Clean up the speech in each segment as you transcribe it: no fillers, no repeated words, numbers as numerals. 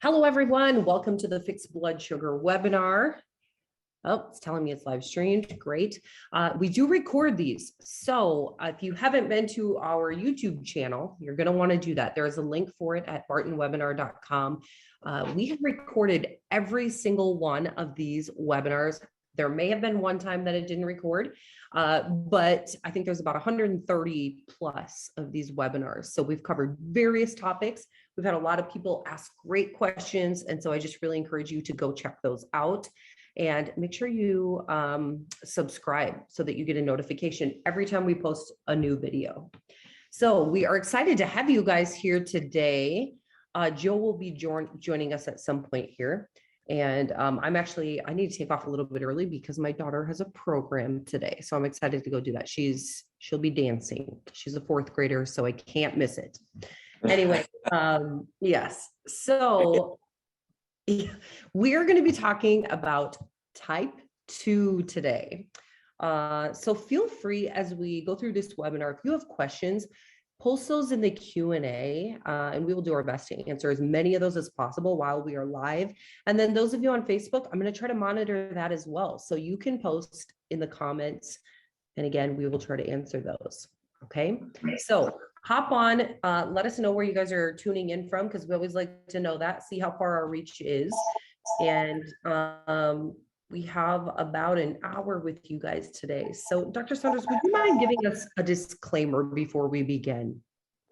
Hello, everyone. Welcome to the Fixed Blood Sugar webinar. Oh, it's telling me it's live streamed. Great. We do record these. So if you haven't been to our YouTube channel, you're going to want to do that. There is a link for it at bartonwebinar.com. We have recorded every single one of these webinars. There may have been one time that it didn't record, but I think there's about 130 plus of these webinars. So we've covered various topics. We've had a lot of people ask great questions. And so I just really encourage you to go check those out and make sure you subscribe so that you get a notification every time we post a new video. So we are excited to have you guys here today. Joe will be joining us at some point here. And I need to take off a little bit early because my daughter has a program today. So I'm excited to go do that. She'll be dancing. She's a fourth grader, so I can't miss it. Anyway, yes. So we are going to be talking about type 2 today. So feel free as we go through this webinar, if you have questions, post those in the Q&A, and we will do our best to answer as many of those as possible while we are live. And then those of you on Facebook, I'm going to try to monitor that as well. So you can post in the comments. And again, we will try to answer those. Okay. So hop on, let us know where you guys are tuning in from, because we always like to know that, see how far our reach is. And we have about an hour with you guys today. So Dr. Saunders, would you mind giving us a disclaimer before we begin?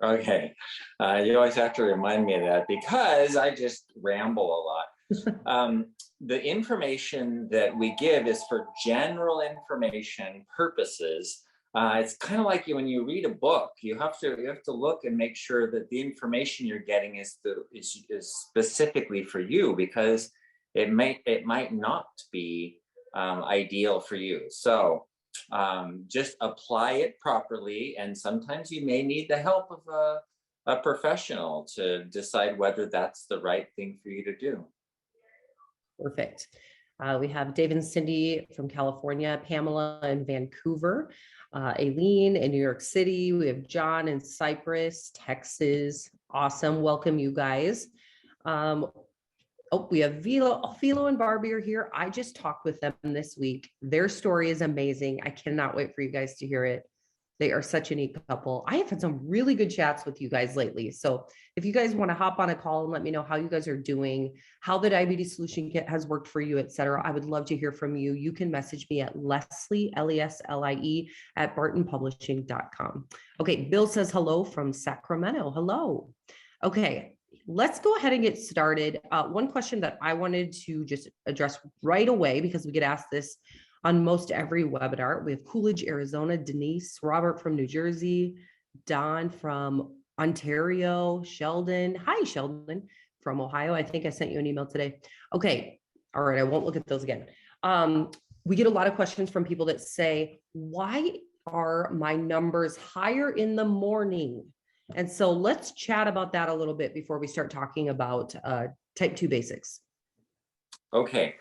Okay. You always have to remind me of that because I just ramble a lot. The information that we give is for general information purposes. It's kind of like when you read a book, you have to look and make sure that the information you're getting is specifically for you, because it might not be ideal for you. So just apply it properly, and sometimes you may need the help of a professional to decide whether that's the right thing for you to do. Perfect. We have Dave and Cindy from California, Pamela in Vancouver, Aileen in New York City. We have John in Cyprus, Texas. Awesome. Welcome, you guys. We have Philo and Barbie are here. I just talked with them this week. Their story is amazing. I cannot wait for you guys to hear it. They are such a neat couple. I have had some really good chats with you guys lately. So if you guys want to hop on a call and let me know how you guys are doing, how the diabetes solution kit has worked for you, etc., I would love to hear from you. You can message me at Leslie, Leslie, at bartonpublishing.com. Okay, Bill says hello from Sacramento. Hello. Okay. Let's go ahead and get started. One question that I wanted to just address right away, because we get asked this on most every webinar. We have Coolidge, Arizona, Denise, Robert from New Jersey, Don from Ontario, Sheldon. Hi, Sheldon from Ohio. I think I sent you an email today. Okay. All right. I won't look at those again. We get a lot of questions from people that say, why are my numbers higher in the morning? And so let's chat about that a little bit before we start talking about type 2 basics. Okay.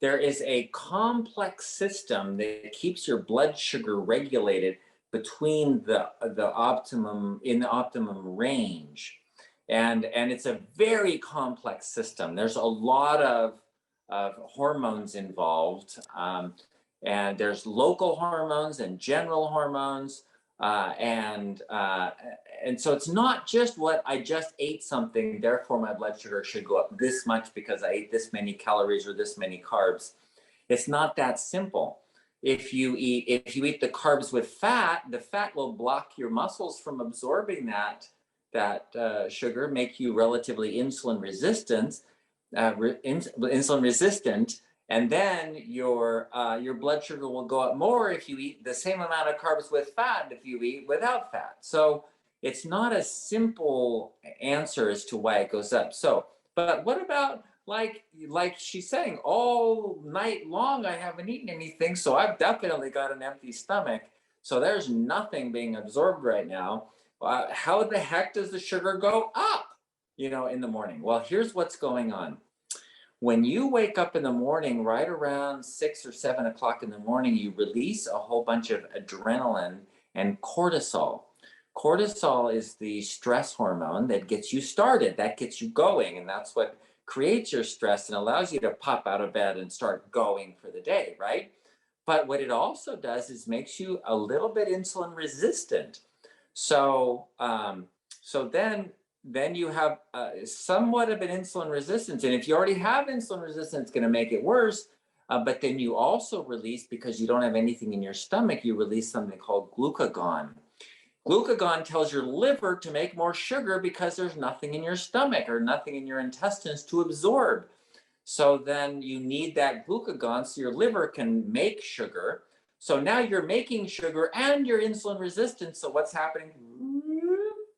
There is a complex system that keeps your blood sugar regulated between the optimum range. And it's a very complex system. There's a lot of hormones involved. And there's local hormones and general hormones. And so it's not just what I just ate something, therefore my blood sugar should go up this much because I ate this many calories or this many carbs. It's not that simple. If you eat the carbs with fat, the fat will block your muscles from absorbing that sugar, make you relatively insulin resistant. And then your blood sugar will go up more if you eat the same amount of carbs with fat if you eat without fat. So it's not a simple answer as to why it goes up. So, but what about like she's saying, all night long I haven't eaten anything, so I've definitely got an empty stomach. So there's nothing being absorbed right now. How the heck does the sugar go up, in the morning? Well, here's what's going on. When you wake up in the morning, right around 6 or 7 o'clock in the morning, you release a whole bunch of adrenaline and cortisol. Cortisol is the stress hormone that gets you started, that gets you going, and that's what creates your stress and allows you to pop out of bed and start going for the day, right? But what it also does is makes you a little bit insulin resistant. So, then you have somewhat of an insulin resistance, and if you already have insulin resistance, it's going to make it worse. But then you also release, because you don't have anything in your stomach, you release something called glucagon. Glucagon tells your liver to make more sugar because there's nothing in your stomach or nothing in your intestines to absorb. So then you need that glucagon so your liver can make sugar. So now you're making sugar and you're insulin resistant. So what's happening?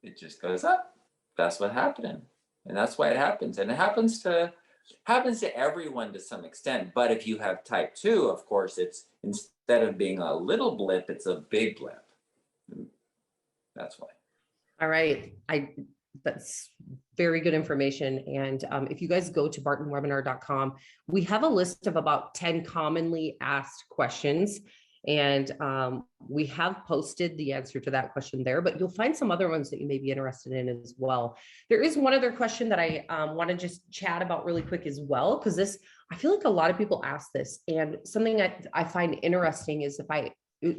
It just goes up. That's what's happening. And that's why it happens. And it happens to everyone to some extent. But if you have type 2, of course, it's instead of being a little blip, it's a big blip. That's why. All right. That's very good information. And if you guys go to bartonwebinar.com, we have a list of about 10 commonly asked questions. And we have posted the answer to that question there, but you'll find some other ones that you may be interested in as well. There is one other question that I want to just chat about really quick as well, because I feel like a lot of people ask this, and something I find interesting is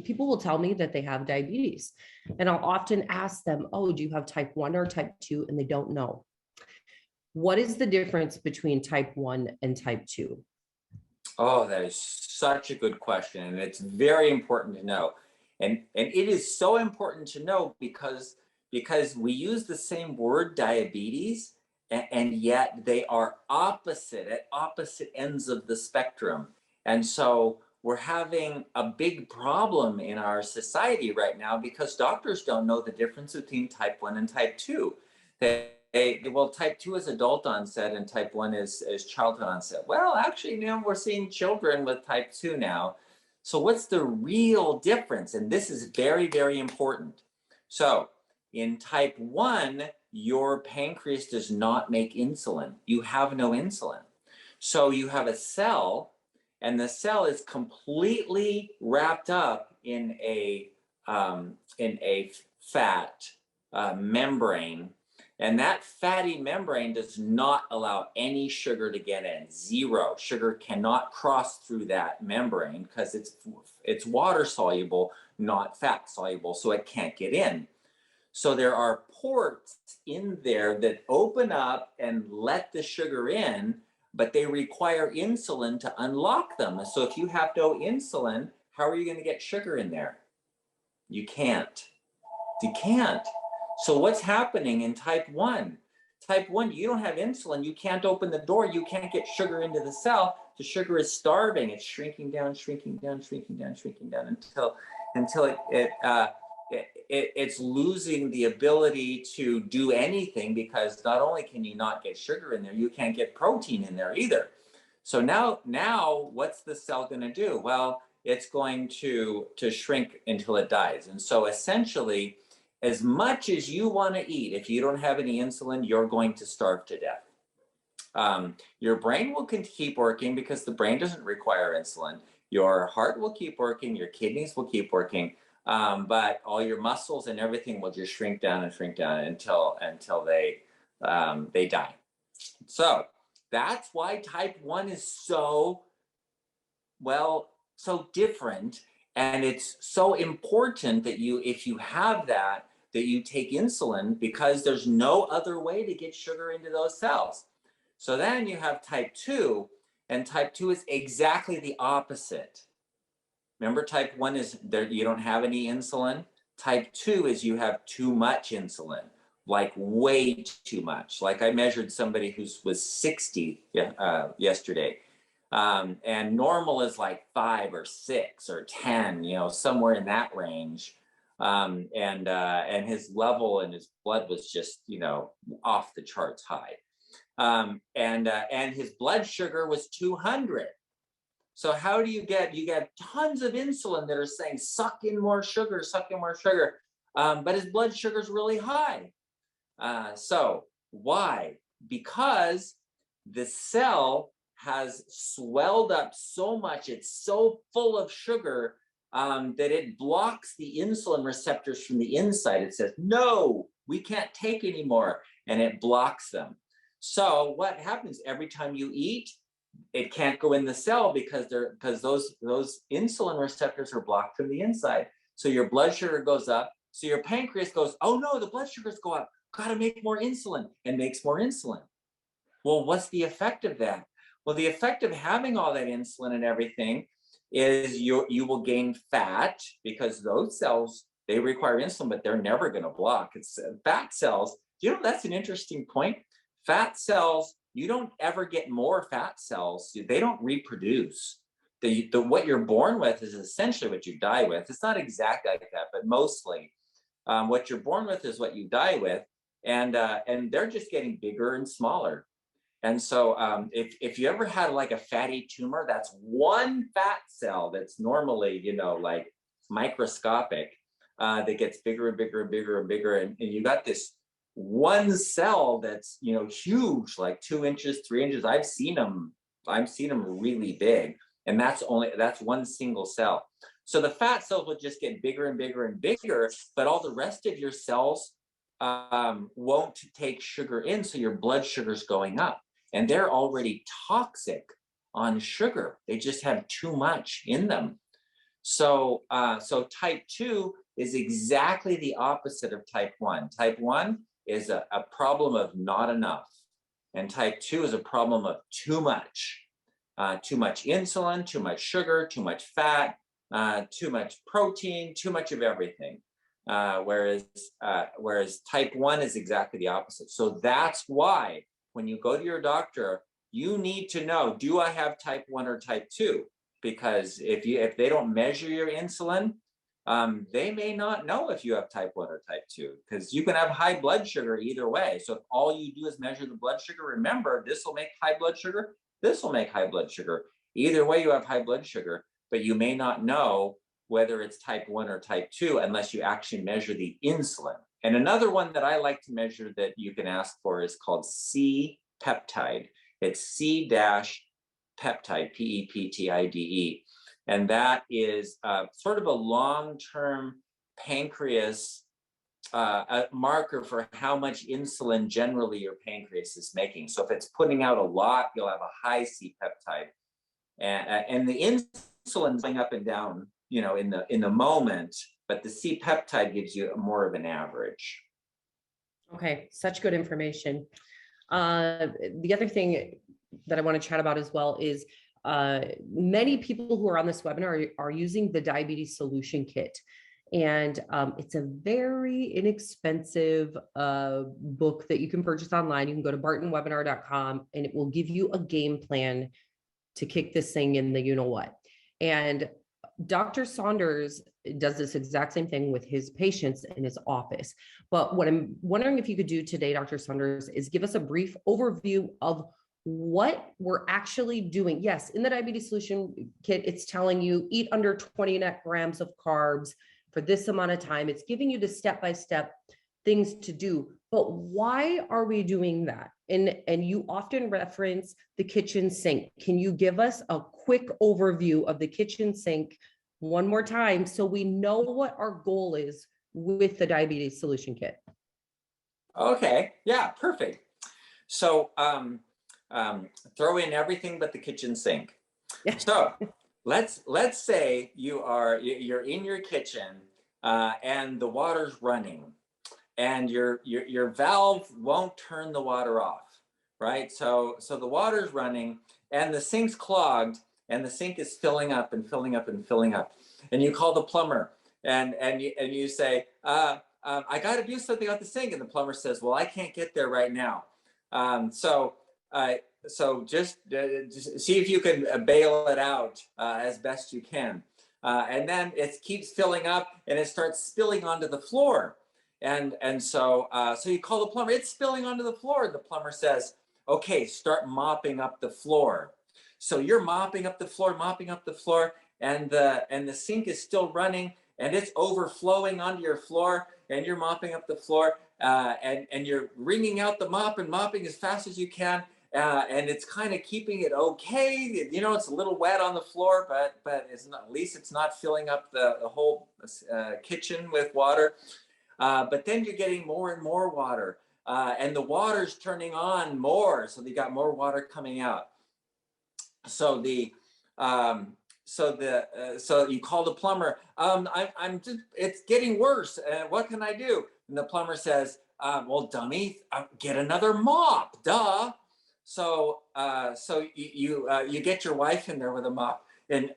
people will tell me that they have diabetes, and I'll often ask them, oh, do you have type 1 or type 2? And they don't know. What is the difference between type 1 and type 2? Oh, that is such a good question. And it's very important to know. And it is so important to know because we use the same word, diabetes, and yet they are at opposite ends of the spectrum. And so we're having a big problem in our society right now because doctors don't know the difference between type 1 and type 2. Well, type 2 is adult onset and type 1 is childhood onset. Well, actually, now we're seeing children with type 2 now. So what's the real difference? And this is very, very important. So in type 1, your pancreas does not make insulin. You have no insulin. So you have a cell, and the cell is completely wrapped up in a fat membrane. And that fatty membrane does not allow any sugar to get in. Zero. Sugar cannot cross through that membrane because it's water soluble, not fat soluble, so it can't get in. So there are ports in there that open up and let the sugar in, but they require insulin to unlock them. So if you have no insulin, how are you going to get sugar in there? You can't. You can't. So what's happening in type 1? Type 1, you don't have insulin. You can't open the door. You can't get sugar into the cell. The sugar is starving. It's shrinking down, shrinking down, shrinking down, shrinking down until it's losing the ability to do anything, because not only can you not get sugar in there, you can't get protein in there either. So now what's the cell going to do? Well, it's going to shrink until it dies. And so essentially, as much as you want to eat, if you don't have any insulin, you're going to starve to death. Your brain will keep working because the brain doesn't require insulin. Your heart will keep working, your kidneys will keep working, but all your muscles and everything will just shrink down until they die. So that's why type 1 is so different. And it's so important that if you have that you take insulin, because there's no other way to get sugar into those cells. So then you have type 2, and type 2 is exactly the opposite. Remember, type 1 is there, you don't have any insulin. Type 2 is you have too much insulin, like way too much. Like I measured somebody who was 60 yesterday. And normal is like 5 or 6 or 10, somewhere in that range. And his level in his blood was just, off the charts high. And his blood sugar was 200. So how do you get tons of insulin that are saying, suck in more sugar, but his blood sugar is really high. So why? Because the cell has swelled up so much, it's so full of sugar that it blocks the insulin receptors from the inside. It says, no, we can't take anymore, and it blocks them. So what happens every time you eat? It can't go in the cell because those insulin receptors are blocked from the inside. So your blood sugar goes up. So your pancreas goes, oh no, the blood sugars go up. Got to make more insulin, and makes more insulin. Well, what's the effect of that? Well, the effect of having all that insulin and everything is you will gain fat, because those cells, they require insulin, but they're never going to block. It's fat cells. That's an interesting point. Fat cells, you don't ever get more fat cells. They don't reproduce. What you're born with is essentially what you die with. It's not exactly like that, but mostly what you're born with is what you die with, and they're just getting bigger and smaller. And so if you ever had like a fatty tumor, that's one fat cell that's normally, like microscopic, that gets bigger and bigger and bigger and bigger. And you got this one cell that's, huge, like 2 inches, 3 inches. I've seen them really big. And that's one single cell. So the fat cells would just get bigger and bigger and bigger, but all the rest of your cells won't take sugar in. So your blood sugar's going up. And they're already toxic on sugar. They just have too much in them. So type 2 is exactly the opposite of type 1. Type 1 is a problem of not enough. And type 2 is a problem of too much. Too much insulin, too much sugar, too much fat, too much protein, too much of everything. Whereas type 1 is exactly the opposite. So that's why when you go to your doctor, you need to know, do I have type 1 or type 2? Because if they don't measure your insulin, they may not know if you have type 1 or type 2, because you can have high blood sugar either way. So if all you do is measure the blood sugar, remember, this will make high blood sugar, this will make high blood sugar. Either way, you have high blood sugar, but you may not know whether it's type 1 or type 2 unless you actually measure the insulin. And another one that I like to measure that you can ask for is called C-peptide. It's C-peptide, P-E-P-T-I-D-E. And that is sort of a long-term pancreas a marker for how much insulin generally your pancreas is making. So if it's putting out a lot, you'll have a high C-peptide. And the insulin's going up and down, in the moment, but the C-peptide gives you more of an average. Okay, such good information. The other thing that I want to chat about as well is many people who are on this webinar are using the diabetes solution kit. And it's a very inexpensive book that you can purchase online. You can go to bartonwebinar.com and it will give you a game plan to kick this thing in the you-know-what. And Dr. Saunders does this exact same thing with his patients in his office. But what I'm wondering if you could do today, Dr. Saunders, is give us a brief overview of what we're actually doing. Yes, in the diabetes solution kit, it's telling you eat under 20 net grams of carbs for this amount of time. It's giving you the step-by-step things to do. But why are we doing that? And you often reference the kitchen sink. Can you give us a quick overview of the kitchen sink one more time so we know what our goal is with the diabetes solution kit? Okay, yeah, perfect. So throw in everything but the kitchen sink. So let's say you're in your kitchen and the water's running, and your valve won't turn the water off, right? So the water's running and the sink's clogged and the sink is filling up and filling up and filling up. And you call the plumber and you say, I got to do something about the sink. And the plumber says, well, I can't get there right now. So just see if you can bail it out as best you can. And then it keeps filling up and it starts spilling onto the floor. And so you call the plumber, it's spilling onto the floor. The plumber says, okay, start mopping up the floor. So you're mopping up the floor, and the sink is still running and it's overflowing onto your floor, and you're mopping up the floor and you're wringing out the mop and mopping as fast as you can. and it's kind of keeping it okay. You know, it's a little wet on the floor, but it's not, at least it's not filling up the whole kitchen with water. But then you're getting more and more water, and the water's turning on more, so you got more water coming out. So so you call the plumber. I'm just, it's getting worse. What can I do? And the plumber says, well, dummy, get another mop, duh. So you get your wife in there with a mop, and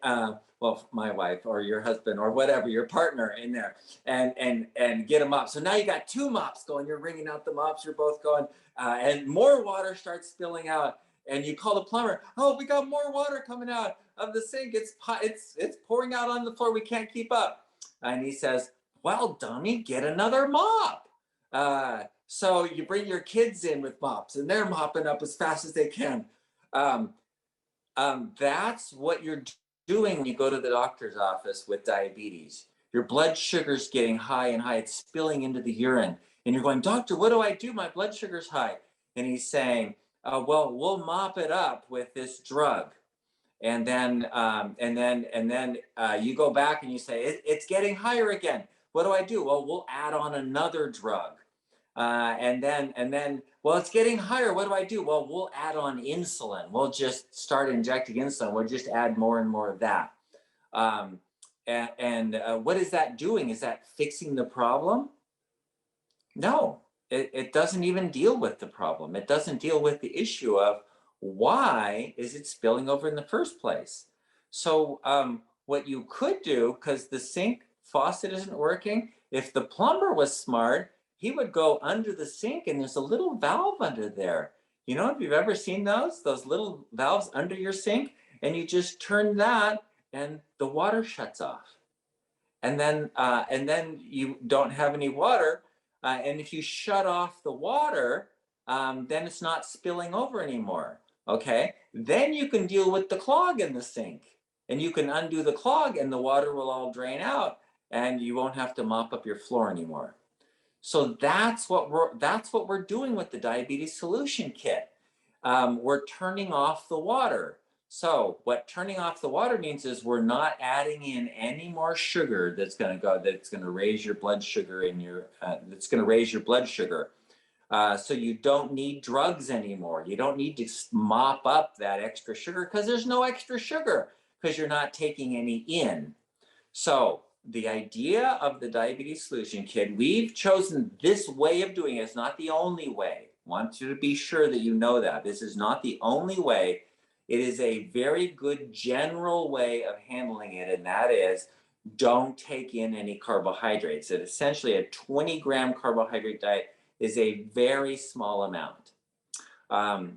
well, my wife or your husband or whatever, your partner in there, and get a mop. So now you got two mops going. You're wringing out the mops. You're both going, and more water starts spilling out. And you call the plumber. Oh, we got more water coming out of the sink. It's pouring out on the floor. We can't keep up. And he says, well, dummy, get another mop. So you bring your kids in with mops, and they're mopping up as fast as they can. That's what you're doing when you go to the doctor's office with diabetes. Your blood sugar's getting high and high. It's spilling into the urine. And you're going, doctor, what do I do? My blood sugar's high. And he's saying, well, we'll mop it up with this drug. And then you go back and you say, it's getting higher again. What do I do? Well, we'll add on another drug. And then, well, it's getting higher. What do I do? Well, we'll add on insulin. We'll just start injecting insulin. We'll just add more and more of that. What is that doing? Is that fixing the problem? No, it doesn't even deal with the problem. It doesn't deal with the issue of why is it spilling over in the first place? So what you could do, because the sink faucet isn't working, if the plumber was smart, he would go under the sink and there's a little valve under there. You know, if you've ever seen those little valves under your sink, and you just turn that and the water shuts off. And then you don't have any water. And if you shut off the water, then it's not spilling over anymore. Okay, then you can deal with the clog in the sink, and you can undo the clog, and the water will all drain out, and you won't have to mop up your floor anymore. So that's what we're doing with the diabetes solution kit. We're turning off the water. So what turning off the water means is we're not adding in any more sugar that's going to raise your blood sugar so you don't need drugs anymore. You don't need to mop up that extra sugar because there's no extra sugar because you're not taking any in. So the idea of the diabetes solution kit, we've chosen this way of doing it. It's not the only way. I want you to be sure that you know that. This is not the only way. It is a very good general way of handling it, and that is don't take in any carbohydrates. And essentially a 20-gram carbohydrate diet is a very small amount.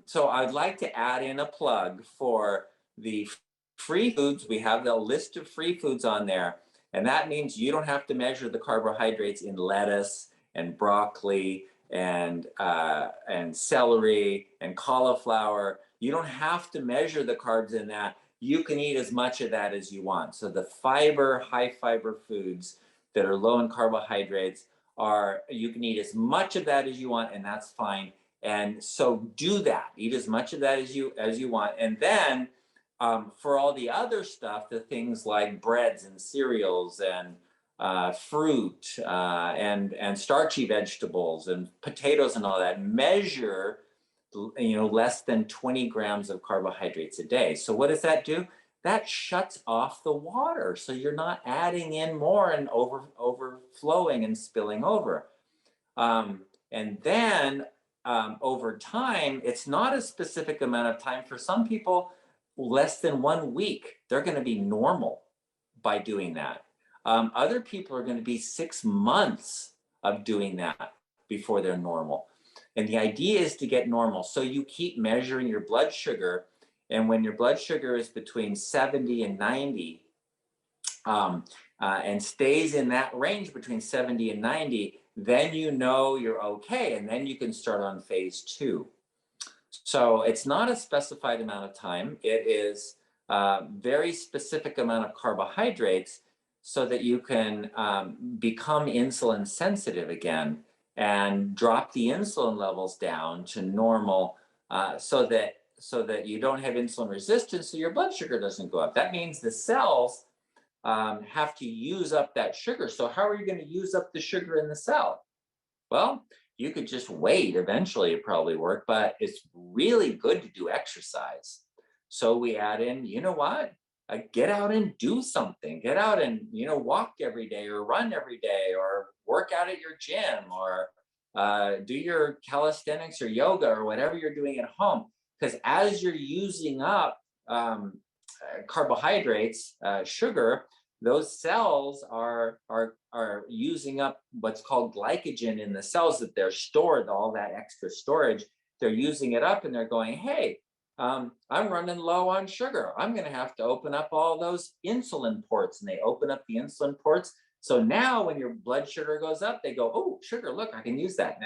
So I'd like to add in a plug for the free foods. We have the list of free foods on there, and that means you don't have to measure the carbohydrates in lettuce and broccoli and celery and cauliflower. You don't have to measure the carbs in that. You can eat as much of that as you want. So the high fiber foods that are low in carbohydrates you can eat as much of that as you want, and that's fine. And so do that. Eat as much of that as you want. And then for all the other stuff, the things like breads and cereals and fruit and starchy vegetables and potatoes and all that, measure less than 20 grams of carbohydrates a day. So what does that do? That shuts off the water. So you're not adding in more and overflowing and spilling over. And then over time, it's not a specific amount of time. For some people, less than 1 week, they're going to be normal by doing that. Other people are going to be 6 months of doing that before they're normal. And the idea is to get normal. So you keep measuring your blood sugar. And when your blood sugar is between 70 and 90, and stays in that range between 70 and 90, then you know you're okay. And then you can start on phase 2. So it's not a specified amount of time. It is a very specific amount of carbohydrates so that you can become insulin sensitive again and drop the insulin levels down to normal so that you don't have insulin resistance, so your blood sugar doesn't go up. That means the cells have to use up that sugar. So how are you going to use up the sugar in the cell? Well, you could just wait. Eventually, it probably work, but it's really good to do exercise. So we add in, you know what? Get out and do something. Get out and walk every day, or run every day, or work out at your gym, or do your calisthenics or yoga or whatever you're doing at home. Because as you're using up carbohydrates, sugar, those cells are using up what's called glycogen in the cells that they're stored, all that extra storage. They're using it up, and they're going, hey, I'm running low on sugar. I'm going to have to open up all those insulin ports. And they open up the insulin ports. So now when your blood sugar goes up, they go, oh, sugar, look, I can use that.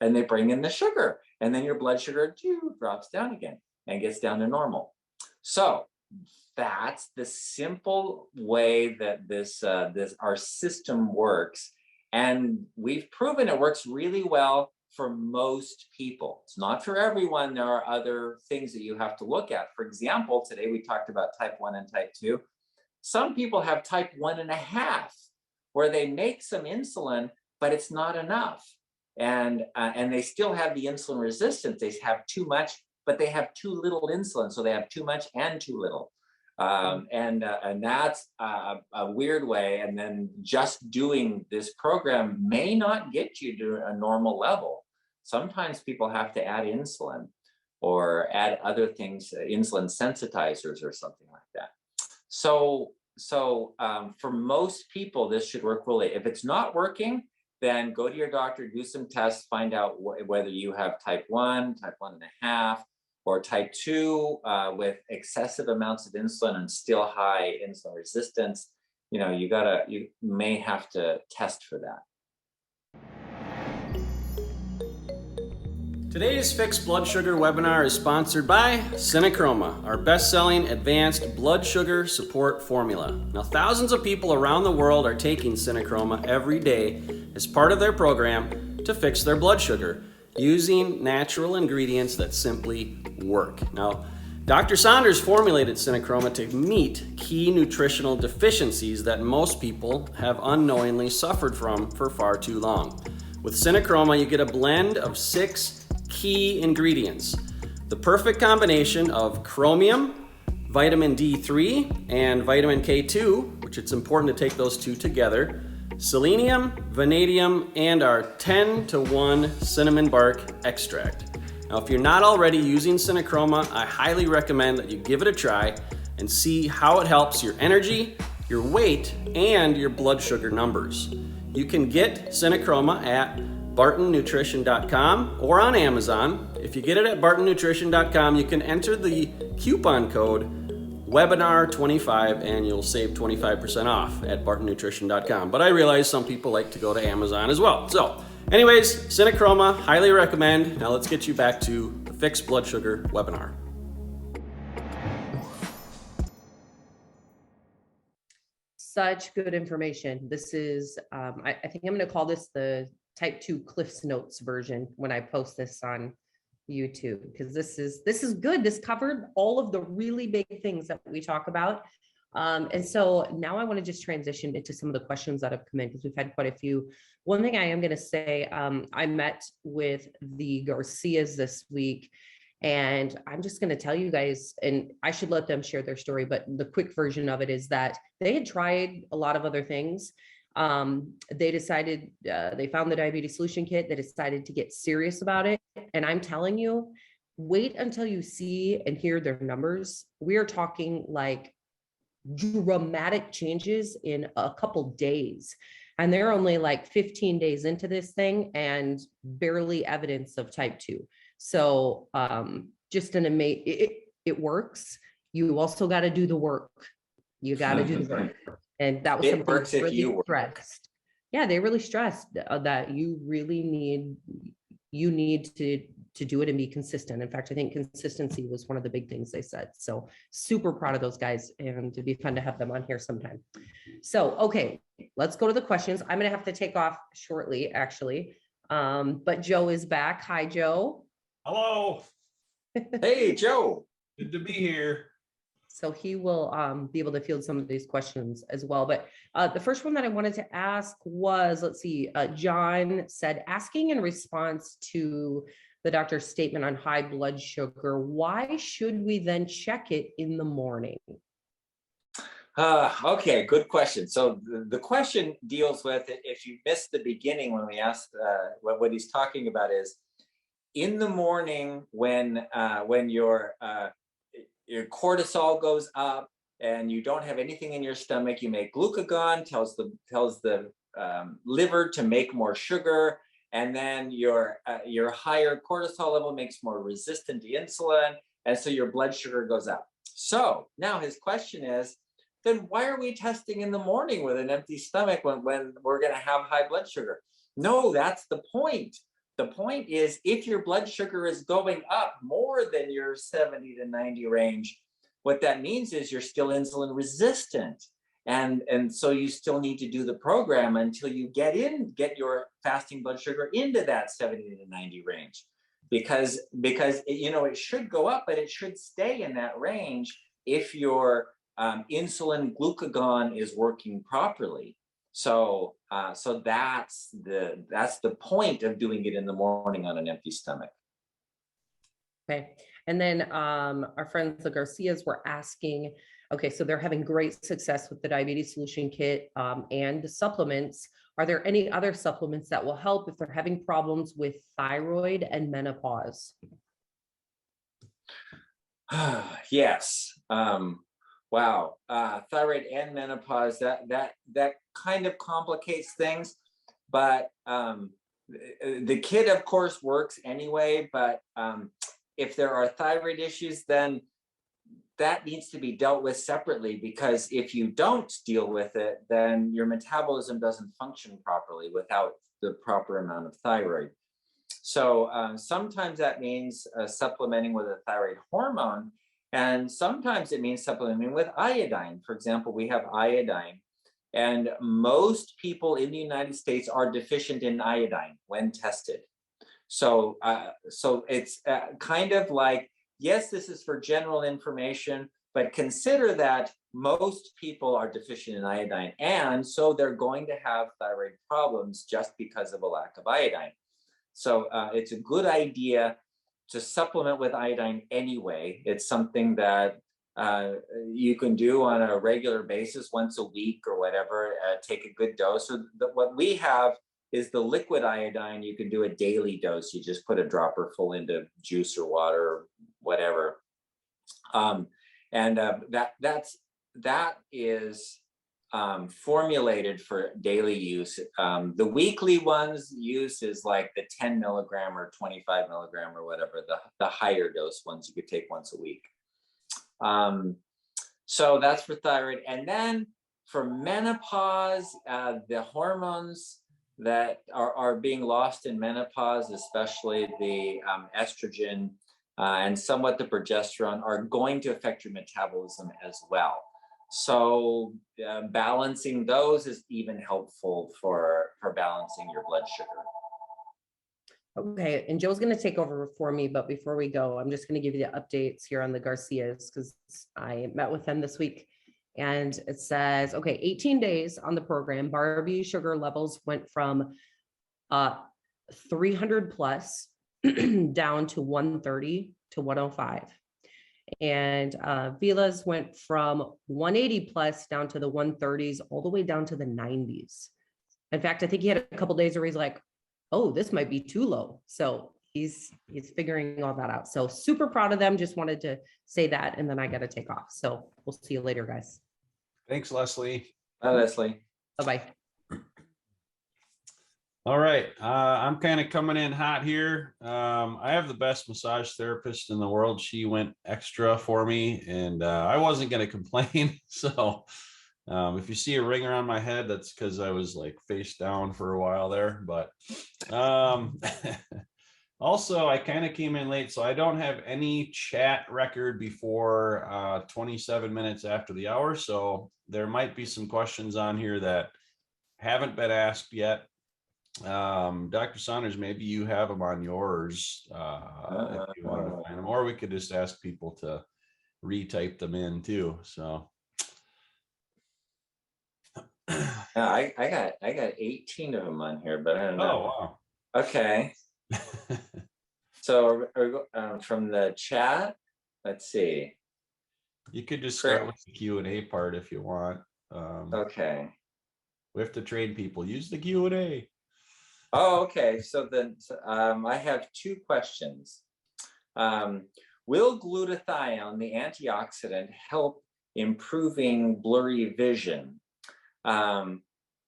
And they bring in the sugar. And then your blood sugar drops down again and gets down to normal. So that's the simple way that our system works. And we've proven it works really well for most people. It's not for everyone. There are other things that you have to look at. For example, today we talked about type 1 and type 2. Some people have type 1.5, where they make some insulin, but it's not enough. And they still have the insulin resistance. They have too much, but they have too little insulin. So they have too much and too little. And that's a weird way. And then just doing this program may not get you to a normal level. Sometimes people have to add insulin or add other things, insulin sensitizers or something like that. So for most people, this should work really. If it's not working, then go to your doctor, do some tests, find out whether you have type 1, type 1.5, or type 2 with excessive amounts of insulin and still high insulin resistance. You may have to test for that. Today's Fixed Blood Sugar webinar is sponsored by Synachroma, our best-selling advanced blood sugar support formula. Now, thousands of people around the world are taking Synachroma every day as part of their program to fix their blood sugar using natural ingredients that simply work. Now, Dr. Saunders formulated Synachroma to meet key nutritional deficiencies that most people have unknowingly suffered from for far too long. With Synachroma, you get a blend of 6 key ingredients. The perfect combination of chromium, vitamin D3, and vitamin K2, which it's important to take those two together, selenium, vanadium, and our 10-to-1 cinnamon bark extract. Now, if you're not already using Synachroma, I highly recommend that you give it a try and see how it helps your energy, your weight, and your blood sugar numbers. You can get Synachroma at bartonnutrition.com or on Amazon. If you get it at bartonnutrition.com, you can enter the coupon code webinar25 and you'll save 25% off at bartonnutrition.com. But I realize some people like to go to Amazon as well. So anyways, Synachroma, highly recommend. Now let's get you back to the Fixed Blood Sugar webinar. Such good information. This is, I think I'm going to call this the type 2 Cliff's Notes version when I post this on YouTube, because this is good. This covered all of the really big things that we talk about. And so now I want to just transition into some of the questions that have come in, because we've had quite a few. One thing I am going to say, I met with the Garcias this week, and I'm just going to tell you guys, and I should let them share their story, but the quick version of it is that they had tried a lot of other things. They decided, they found the diabetes solution kit. They decided to get serious about it. And I'm telling you, wait until you see and hear their numbers. We are talking like dramatic changes in a couple days. And they're only like 15 days into this thing and barely evidence of type 2. So just an amazing, it works. You also got to do the work. You got to do the work. And that was It something works if really you stressed. Yeah, they really stressed that you really need to do it and be consistent. In fact, I think consistency was one of the big things they said. So super proud of those guys, and it'd be fun to have them on here sometime. So, okay, let's go to the questions. I'm going to have to take off shortly, actually. But Joe is back. Hi, Joe. Hello. Hey, Joe. Good to be here. So he will be able to field some of these questions as well. But the first one that I wanted to ask was, let's see, John said, asking in response to the doctor's statement on high blood sugar, why should we then check it in the morning? Okay, good question. So the question deals with, if you missed the beginning when we asked, what he's talking about is, in the morning when your cortisol goes up and you don't have anything in your stomach, you make glucagon, tells the liver to make more sugar, and then your higher cortisol level makes more resistant to insulin, and so your blood sugar goes up. So now his question is, then why are we testing in the morning with an empty stomach when we're going to have high blood sugar? No, that's the point. The point is, if your blood sugar is going up more than your 70 to 90 range, what that means is you're still insulin resistant. And so you still need to do the program until you get your fasting blood sugar into that 70 to 90 range. Because it should go up, but it should stay in that range if your insulin glucagon is working properly. So that's the point of doing it in the morning on an empty stomach. Okay. And then our friends, the Garcias, were asking, okay, so they're having great success with the diabetes solution kit and the supplements. Are there any other supplements that will help if they're having problems with thyroid and menopause? Yes. Wow. Thyroid and menopause, that kind of complicates things, but the kit of course works anyway, but if there are thyroid issues, then that needs to be dealt with separately, because if you don't deal with it, then your metabolism doesn't function properly without the proper amount of thyroid. So sometimes that means supplementing with a thyroid hormone, and sometimes it means supplementing with iodine. For example, we have iodine, and most people in the United States are deficient in iodine when tested. So it's kind of like, yes, this is for general information, but consider that most people are deficient in iodine, and so they're going to have thyroid problems just because of a lack of iodine. So it's a good idea to supplement with iodine anyway. It's something that you can do on a regular basis, once a week or whatever, take a good dose. So what we have is the liquid iodine. You can do a daily dose. You just put a dropper full into juice or water or whatever. That is formulated for daily use. The weekly ones use is like the 10 milligram or 25 milligram or whatever, the higher dose ones you could take once a week. So that's for thyroid. And then for menopause, the hormones that are being lost in menopause, especially the estrogen and somewhat the progesterone, are going to affect your metabolism as well. So balancing those is even helpful for balancing your blood sugar. Okay, and Joe's going to take over for me, but before we go, I'm just going to give you the updates here on the Garcias, because I met with them this week, and it says, okay, 18 days on the program, Barbie sugar levels went from 300 plus down to 130 to 105. And Vila's went from 180 plus down to the 130s, all the way down to the 90s. In fact, I think he had a couple days where he's like, oh, this might be too low. So he's figuring all that out. So super proud of them. Just wanted to say that, and then I got to take off. So we'll see you later, guys. Thanks, Leslie. Bye, Leslie. Bye-bye. All right. I'm kind of coming in hot here. I have the best massage therapist in the world. She went extra for me, and I wasn't going to complain. So if you see a ring around my head, that's because I was like face down for a while there. But also, I kind of came in late, so I don't have any chat record before 27 minutes after the hour. So there might be some questions on here that haven't been asked yet. Dr. Saunders, maybe you have them on yours if you want to find them, or we could just ask people to retype them in too. So I got 18 of them on here, but I don't know. Oh, wow. Okay. So from the chat, let's see. You could just start with the Q&A part if you want. Okay. We have to train people. Use the Q&A. Oh, okay. So then I have two questions. Will glutathione, the antioxidant, help improving blurry vision?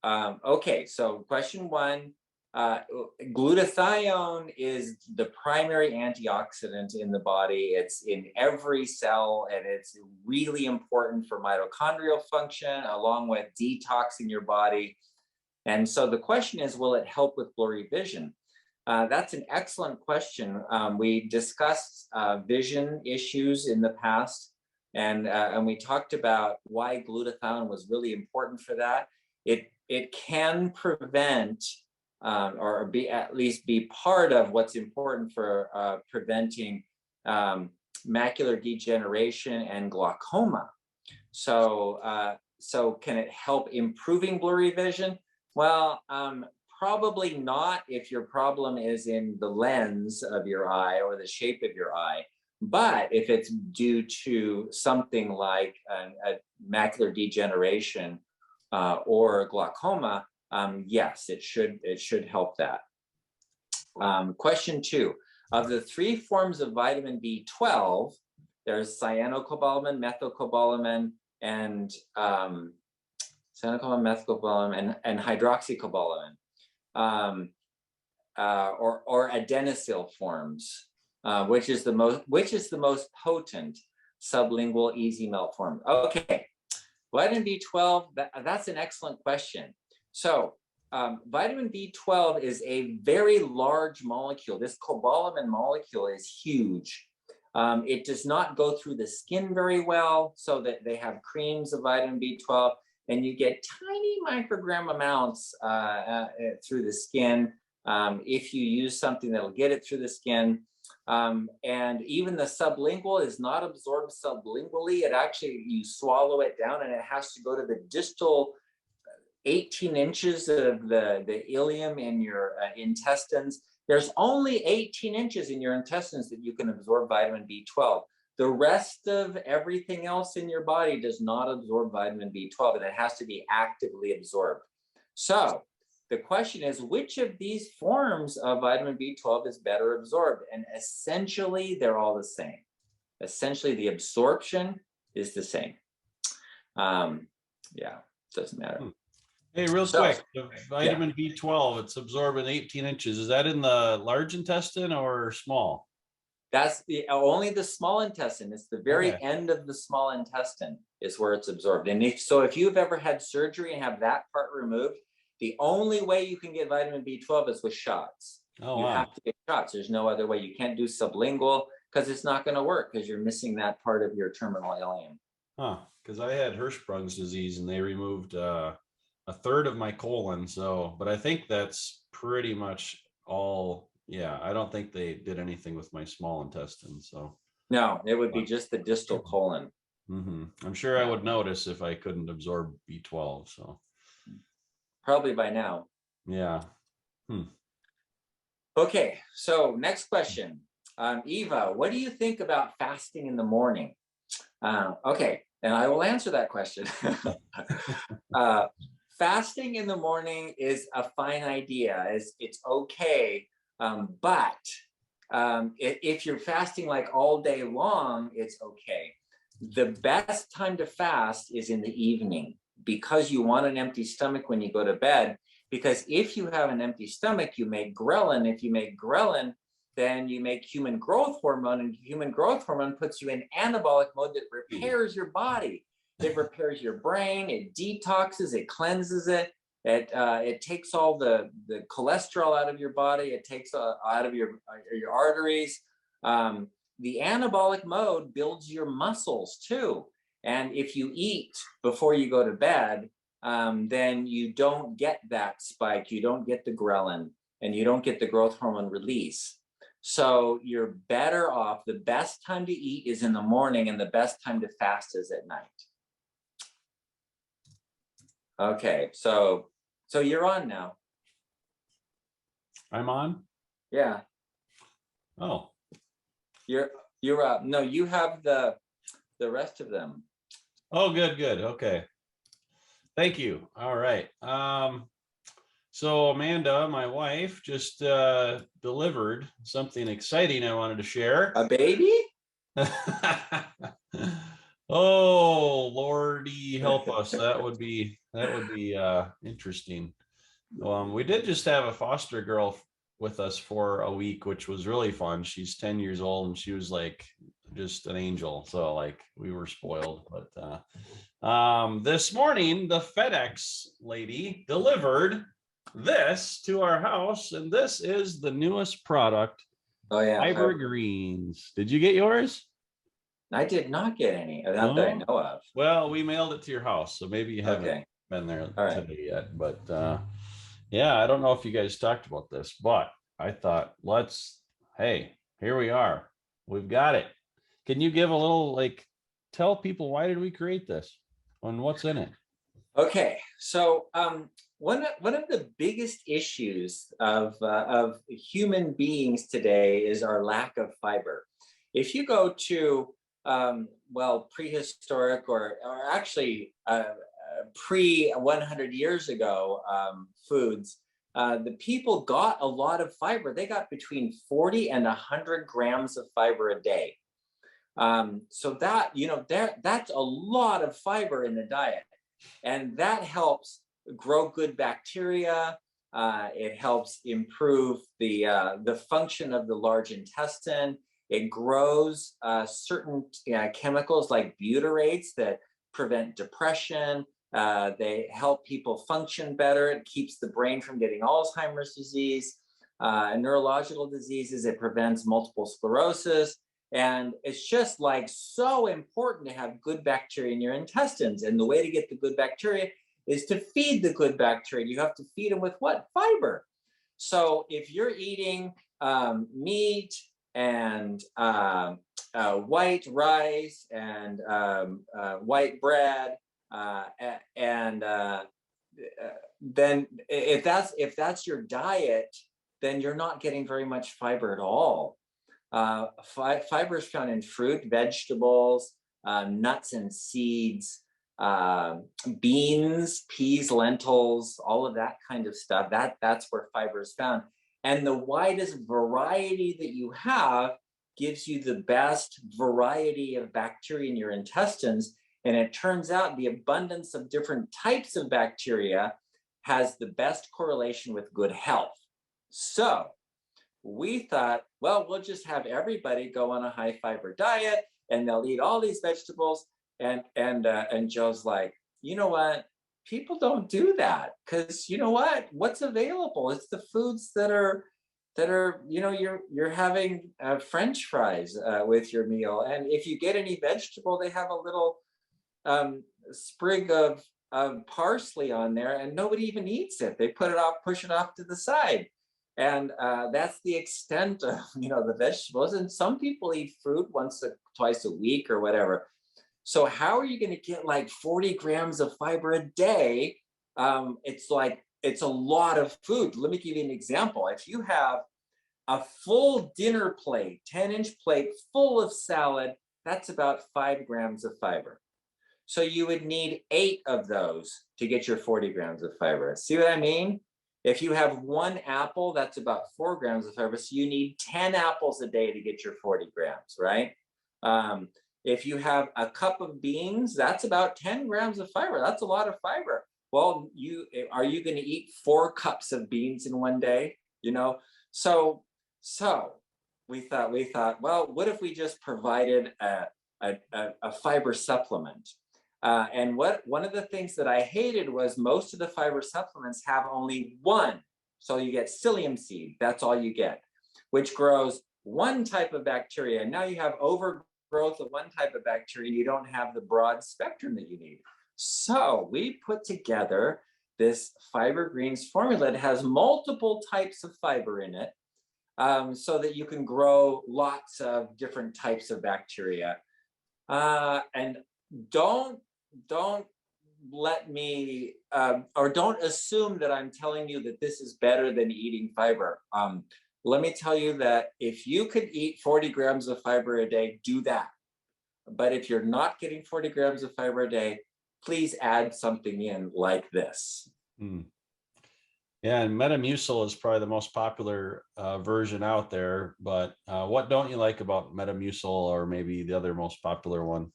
Okay, so question one, glutathione is the primary antioxidant in the body. It's in every cell, and it's really important for mitochondrial function, along with detoxing your body. And so the question is, will it help with blurry vision? That's an excellent question. We discussed vision issues in the past, and we talked about why glutathione was really important for that. It can prevent or at least be part of what's important for preventing macular degeneration and glaucoma. So can it help improving blurry vision? Well, probably not if your problem is in the lens of your eye or the shape of your eye. But if it's due to something like a macular degeneration or glaucoma, yes, it should help that. Question two, of the three forms of vitamin B12, there's cyanocobalamin, methylcobalamin, and methylcobalamin and hydroxycobalamin, or adenylyl forms, which is the most potent sublingual easy melt form. Okay, vitamin B12. That's an excellent question. So vitamin B12 is a very large molecule. This cobalamin molecule is huge. It does not go through the skin very well, so that they have creams of vitamin B12, and you get tiny microgram amounts through the skin. If you use something that'll get it through the skin. And even the sublingual is not absorbed sublingually. It actually, you swallow it down, and it has to go to the distal 18 inches of the ileum in your intestines. There's only 18 inches in your intestines that you can absorb vitamin B12. The rest of everything else in your body does not absorb vitamin B12, and it has to be actively absorbed. So the question is, which of these forms of vitamin B12 is better absorbed? And essentially, they're all the same. Essentially, the absorption is the same. Yeah, doesn't matter. Hey, real quick, the vitamin B12, it's absorbed in 18 inches. Is that in the large intestine or small? That's only the small intestine. It's the very end of the small intestine is where it's absorbed. And if you've ever had surgery and have that part removed, the only way you can get vitamin B12 is with shots. You have to get shots. There's no other way. You can't do sublingual because it's not going to work because you're missing that part of your terminal ileum. Huh, because I had Hirschsprung's disease and they removed a third of my colon. So, but I think that's pretty much all. Yeah, I don't think they did anything with my small intestine. So no, it would be just the distal colon. I'm sure I would notice if I couldn't absorb B12. So probably by now. Yeah. Okay, so next question. Eva, what do you think about fasting in the morning? Okay, and I will answer that question. Fasting in the morning is a fine idea. It's okay. But if you're fasting like all day long, it's okay. The best time to fast is in the evening because you want an empty stomach when you go to bed. Because if you have an empty stomach, you make ghrelin. If you make ghrelin, then you make human growth hormone, and human growth hormone puts you in anabolic mode that repairs your body. It repairs your brain, it detoxes, it cleanses it. It takes all the cholesterol out of your body. It takes out of your arteries. The anabolic mode builds your muscles too. And if you eat before you go to bed, then you don't get that spike, you don't get the ghrelin, and you don't get the growth hormone release. So you're better off. The best time to eat is in the morning, and the best time to fast is at night. Okay, so you're on now. I'm on. Yeah, Oh, you're up. No, you have the rest of them. oh, good, good. Okay. Thank you. All right. So Amanda, my wife, just delivered something exciting I wanted to share. A baby? Oh, Lordy, help us. That would be interesting. We did just have a foster girl with us for a week, which was really fun. She's 10 years old and she was like just an angel. So like we were spoiled. But this morning, the FedEx lady delivered this to our house, and this is the newest product. Oh yeah, Fiber Greens. Did you get yours? I did not get any, not that I know of. Well, we mailed it to your house, so maybe you haven't Okay. been there All today yet. But yeah, I don't know if you guys talked about this, but I thought hey, here we are. We've got it. Can you give a little, like, tell people why did we create this and what's in it? Okay, so one of the biggest issues of human beings today is our lack of fiber. If you go to well, prehistoric or actually pre 100 years ago foods, the people got a lot of fiber. They got between 40 and 100 grams of fiber a day. So that, that's a lot of fiber in the diet. And that helps grow good bacteria. It helps improve the function of the large intestine. It grows certain chemicals like butyrates that prevent depression. They help people function better. It keeps the brain from getting Alzheimer's disease, neurological diseases. It prevents multiple sclerosis. And it's just like so important to have good bacteria in your intestines. And the way to get the good bacteria is to feed the good bacteria. You have to feed them with what? Fiber. So if you're eating meat and white rice and white bread, and then if that's your diet, then you're not getting very much fiber at all. Fiber is found in fruit, vegetables, nuts and seeds, beans, peas, lentils, all of that kind of stuff. That's where fiber is found. And the widest variety that you have gives you the best variety of bacteria in your intestines. And it turns out the abundance of different types of bacteria has the best correlation with good health. So we thought, well, we'll just have everybody go on a high fiber diet and they'll eat all these vegetables. And Joe's like, you know what? People don't do that because you know what? What's available? It's the foods that are you're having French fries with your meal. And if you get any vegetable, they have a little sprig of parsley on there and nobody even eats it. They push it off to the side. And that's the extent of, the vegetables. And some people eat fruit once or twice a week or whatever. So how are you going to get like 40 grams of fiber a day? It's a lot of food. Let me give you an example. If you have a full dinner plate, 10-inch plate full of salad, that's about 5 grams of fiber. So you would need 8 of those to get your 40 grams of fiber. See what I mean? If you have 1 apple, that's about 4 grams of fiber. So you need 10 apples a day to get your 40 grams, right? If you have a cup of beans, that's about 10 grams of fiber. That's a lot of fiber. Well, are you going to eat 4 cups of beans in one day? So we thought, well, what if we just provided a fiber supplement? And one of the things that I hated was most of the fiber supplements have only one. So you get psyllium seed, that's all you get, which grows one type of bacteria. And now you have overgrowth of one type of bacteria, and you don't have the broad spectrum that you need. So we put together this fiber greens formula that has multiple types of fiber in it, so that you can grow lots of different types of bacteria. And don't let me or don't assume that I'm telling you that this is better than eating fiber. Let me tell you that if you could eat 40 grams of fiber a day, do that. But if you're not getting 40 grams of fiber a day, please add something in like this. Yeah, and Metamucil is probably the most popular version out there. But what don't you like about Metamucil, or maybe the other most popular one?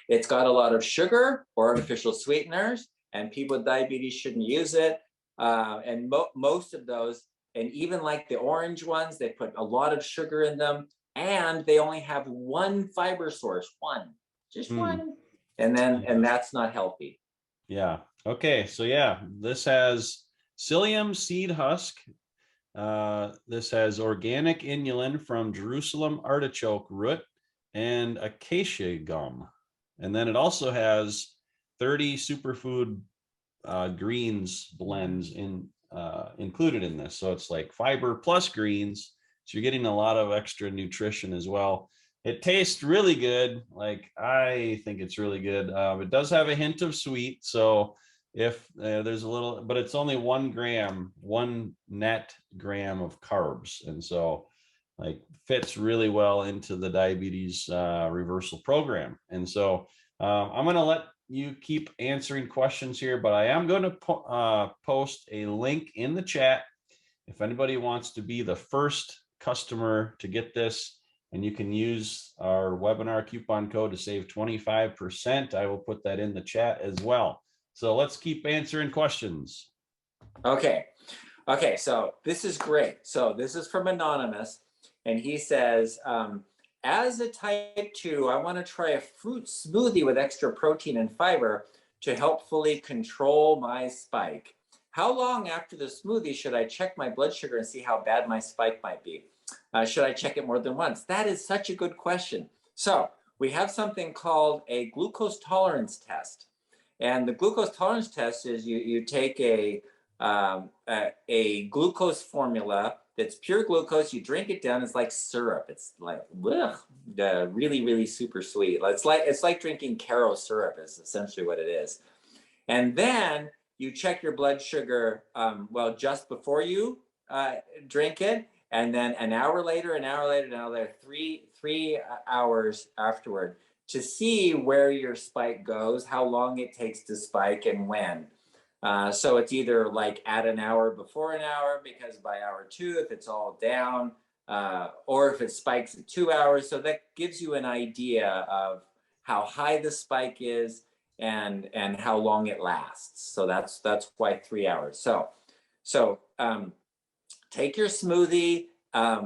It's got a lot of sugar or artificial sweeteners, and people with diabetes shouldn't use it. And most of those, and even like the orange ones, they put a lot of sugar in them, and they only have one fiber source, just one, and that's not healthy. Yeah. Okay. So yeah, this has psyllium seed husk. This has organic inulin from Jerusalem artichoke root and acacia gum. And then it also has 30 superfood greens blends included in this. So it's like fiber plus greens. So you're getting a lot of extra nutrition as well. It tastes really good. Like, I think it's really good. It does have a hint of sweet. So if there's a little, but it's only 1 net gram of carbs. And so like fits really well into the diabetes reversal program. And so I'm going to let you keep answering questions here, but I am going to post a link in the chat if anybody wants to be the first customer to get this, and you can use our webinar coupon code to save 25%. I will put that in the chat as well. So let's keep answering questions. Okay, so this is great. So this is from Anonymous, and he says, as a type 2, I want to try a fruit smoothie with extra protein and fiber to helpfully control my spike. How long after the smoothie should I check my blood sugar and see how bad my spike might be? Should I check it more than once? That is such a good question. So we have something called a glucose tolerance test. And the glucose tolerance test is you take a glucose formula that's pure glucose, you drink it down, it's like syrup. It's like, really, really super sweet. It's like drinking Caro syrup is essentially what it is. And then you check your blood sugar, just before you drink it, and then an hour later, 3 hours afterward, to see where your spike goes, how long it takes to spike, and when. So it's either like at an hour before an hour, because by hour 2, if it's all down, or if it spikes at 2 hours. So that gives you an idea of how high the spike is and how long it lasts. So that's why 3 hours. So take your smoothie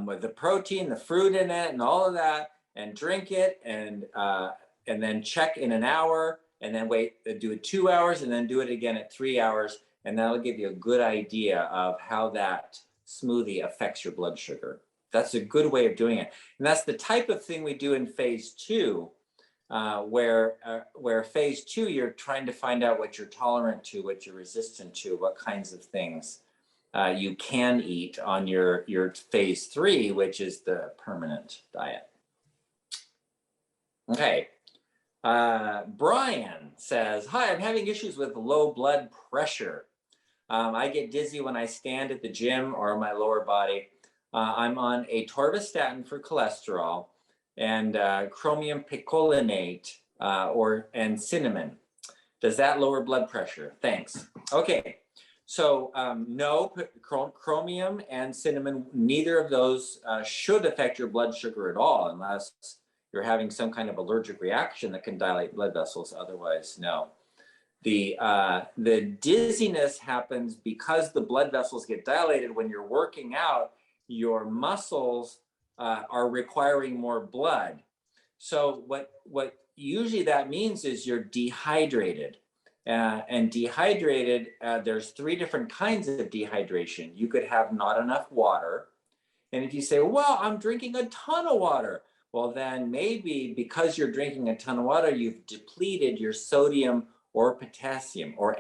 with the protein, the fruit in it, and all of that, and drink it, and then check in an hour, and then do it 2 hours, and then do it again at 3 hours, and that'll give you a good idea of how that smoothie affects your blood sugar. That's a good way of doing it, and that's the type of thing we do in phase 2, where phase 2 you're trying to find out what you're tolerant to, what you're resistant to, what kinds of things you can eat on your phase 3, which is the permanent diet. Okay. Brian says, hi, I'm having issues with low blood pressure. I get dizzy when I stand at the gym or my lower body. I'm on atorvastatin for cholesterol and chromium picolinate and cinnamon. Does that lower blood pressure? Thanks. Okay. So no, chromium and cinnamon, neither of those should affect your blood sugar at all, unless you're having some kind of allergic reaction that can dilate blood vessels. Otherwise, no. The dizziness happens because the blood vessels get dilated when you're working out. Your muscles are requiring more blood. So what usually that means is you're dehydrated. And dehydrated, there's 3 different kinds of dehydration. You could have not enough water. And if you say, well, I'm drinking a ton of water, well, then maybe because you're drinking a ton of water, you've depleted your sodium or potassium, or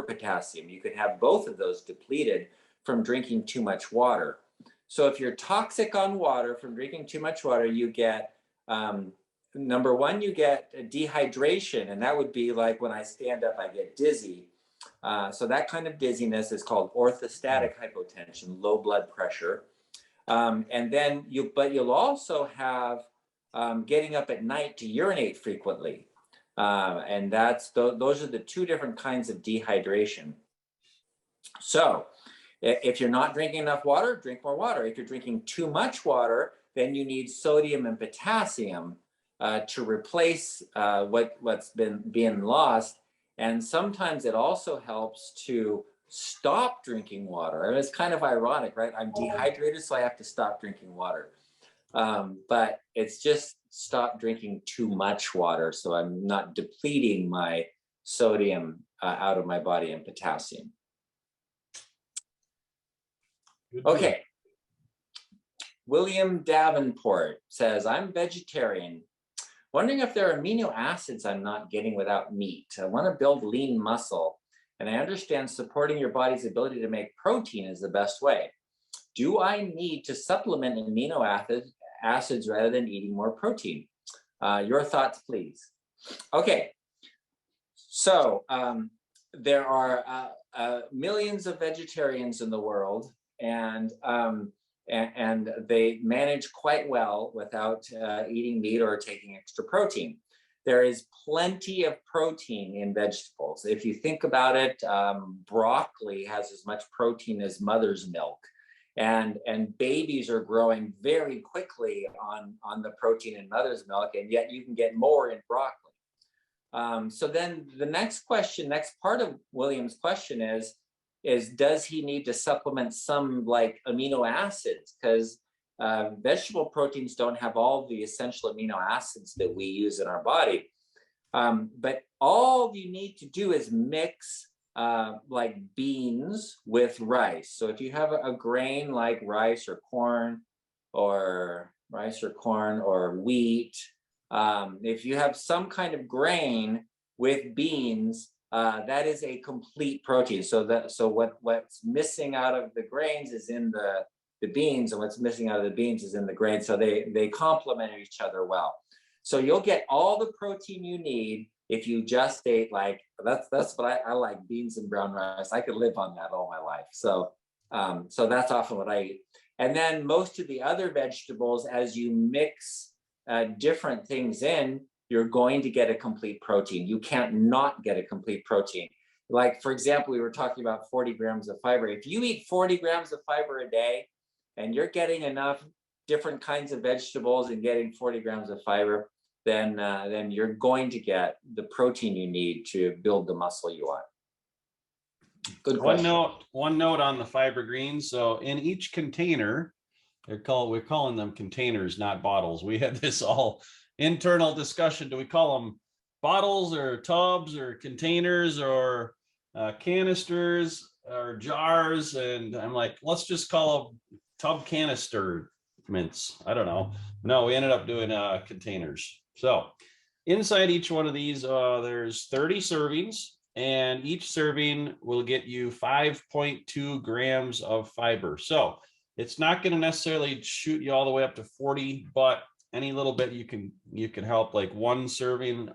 potassium. You can have both of those depleted from drinking too much water. So if you're toxic on water from drinking too much water, you get, number one, you get dehydration. And that would be like when I stand up, I get dizzy. So that kind of dizziness is called orthostatic hypotension, low blood pressure. And then you'll also have getting up at night to urinate frequently. And those are the two different kinds of dehydration. So if you're not drinking enough water, drink more water. If you're drinking too much water, then you need sodium and potassium to replace what's been being lost. And sometimes it also helps to stop drinking water. And it's kind of ironic, right? I'm dehydrated, so I have to stop drinking water. But it's just stop drinking too much water, so I'm not depleting my sodium out of my body and potassium. Okay. William Davenport says, I'm vegetarian. Wondering if there are amino acids I'm not getting without meat. I want to build lean muscle, and I understand supporting your body's ability to make protein is the best way. Do I need to supplement amino acids rather than eating more protein? Your thoughts, please. Okay. So there are millions of vegetarians in the world, and they manage quite well without eating meat or taking extra protein. There is plenty of protein in vegetables. If you think about it, broccoli has as much protein as mother's milk. And babies are growing very quickly on the protein in mother's milk, and yet you can get more in broccoli. So then the next part of William's question is does he need to supplement some like amino acids? Because vegetable proteins don't have all the essential amino acids that we use in our body. But all you need to do is mix like beans with rice. So if you have a grain like rice or corn or wheat, if you have some kind of grain with beans, that is a complete protein. So what's missing out of the grains is in the beans, and what's missing out of the beans is in the grains. So they complement each other well. So you'll get all the protein you need if you just ate that's what I like, beans and brown rice. I could live on that all my life. So that's often what I eat. And then most of the other vegetables, as you mix different things in, you're going to get a complete protein. You can't not get a complete protein. Like, for example, we were talking about 40 grams of fiber. If you eat 40 grams of fiber a day and you're getting enough different kinds of vegetables and getting 40 grams of fiber, then you're going to get the protein you need to build the muscle you want. Good question. One note on the fiber greens. So in each container, we're calling them containers, not bottles. We had this all internal discussion. Do we call them bottles or tubs or containers or canisters or jars? And I'm like, let's just call them tub canister mints. I don't know. No, we ended up doing containers. So inside each one of these, there's 30 servings, and each serving will get you 5.2 grams of fiber. So it's not going to necessarily shoot you all the way up to 40, but any little bit you can help. Like one serving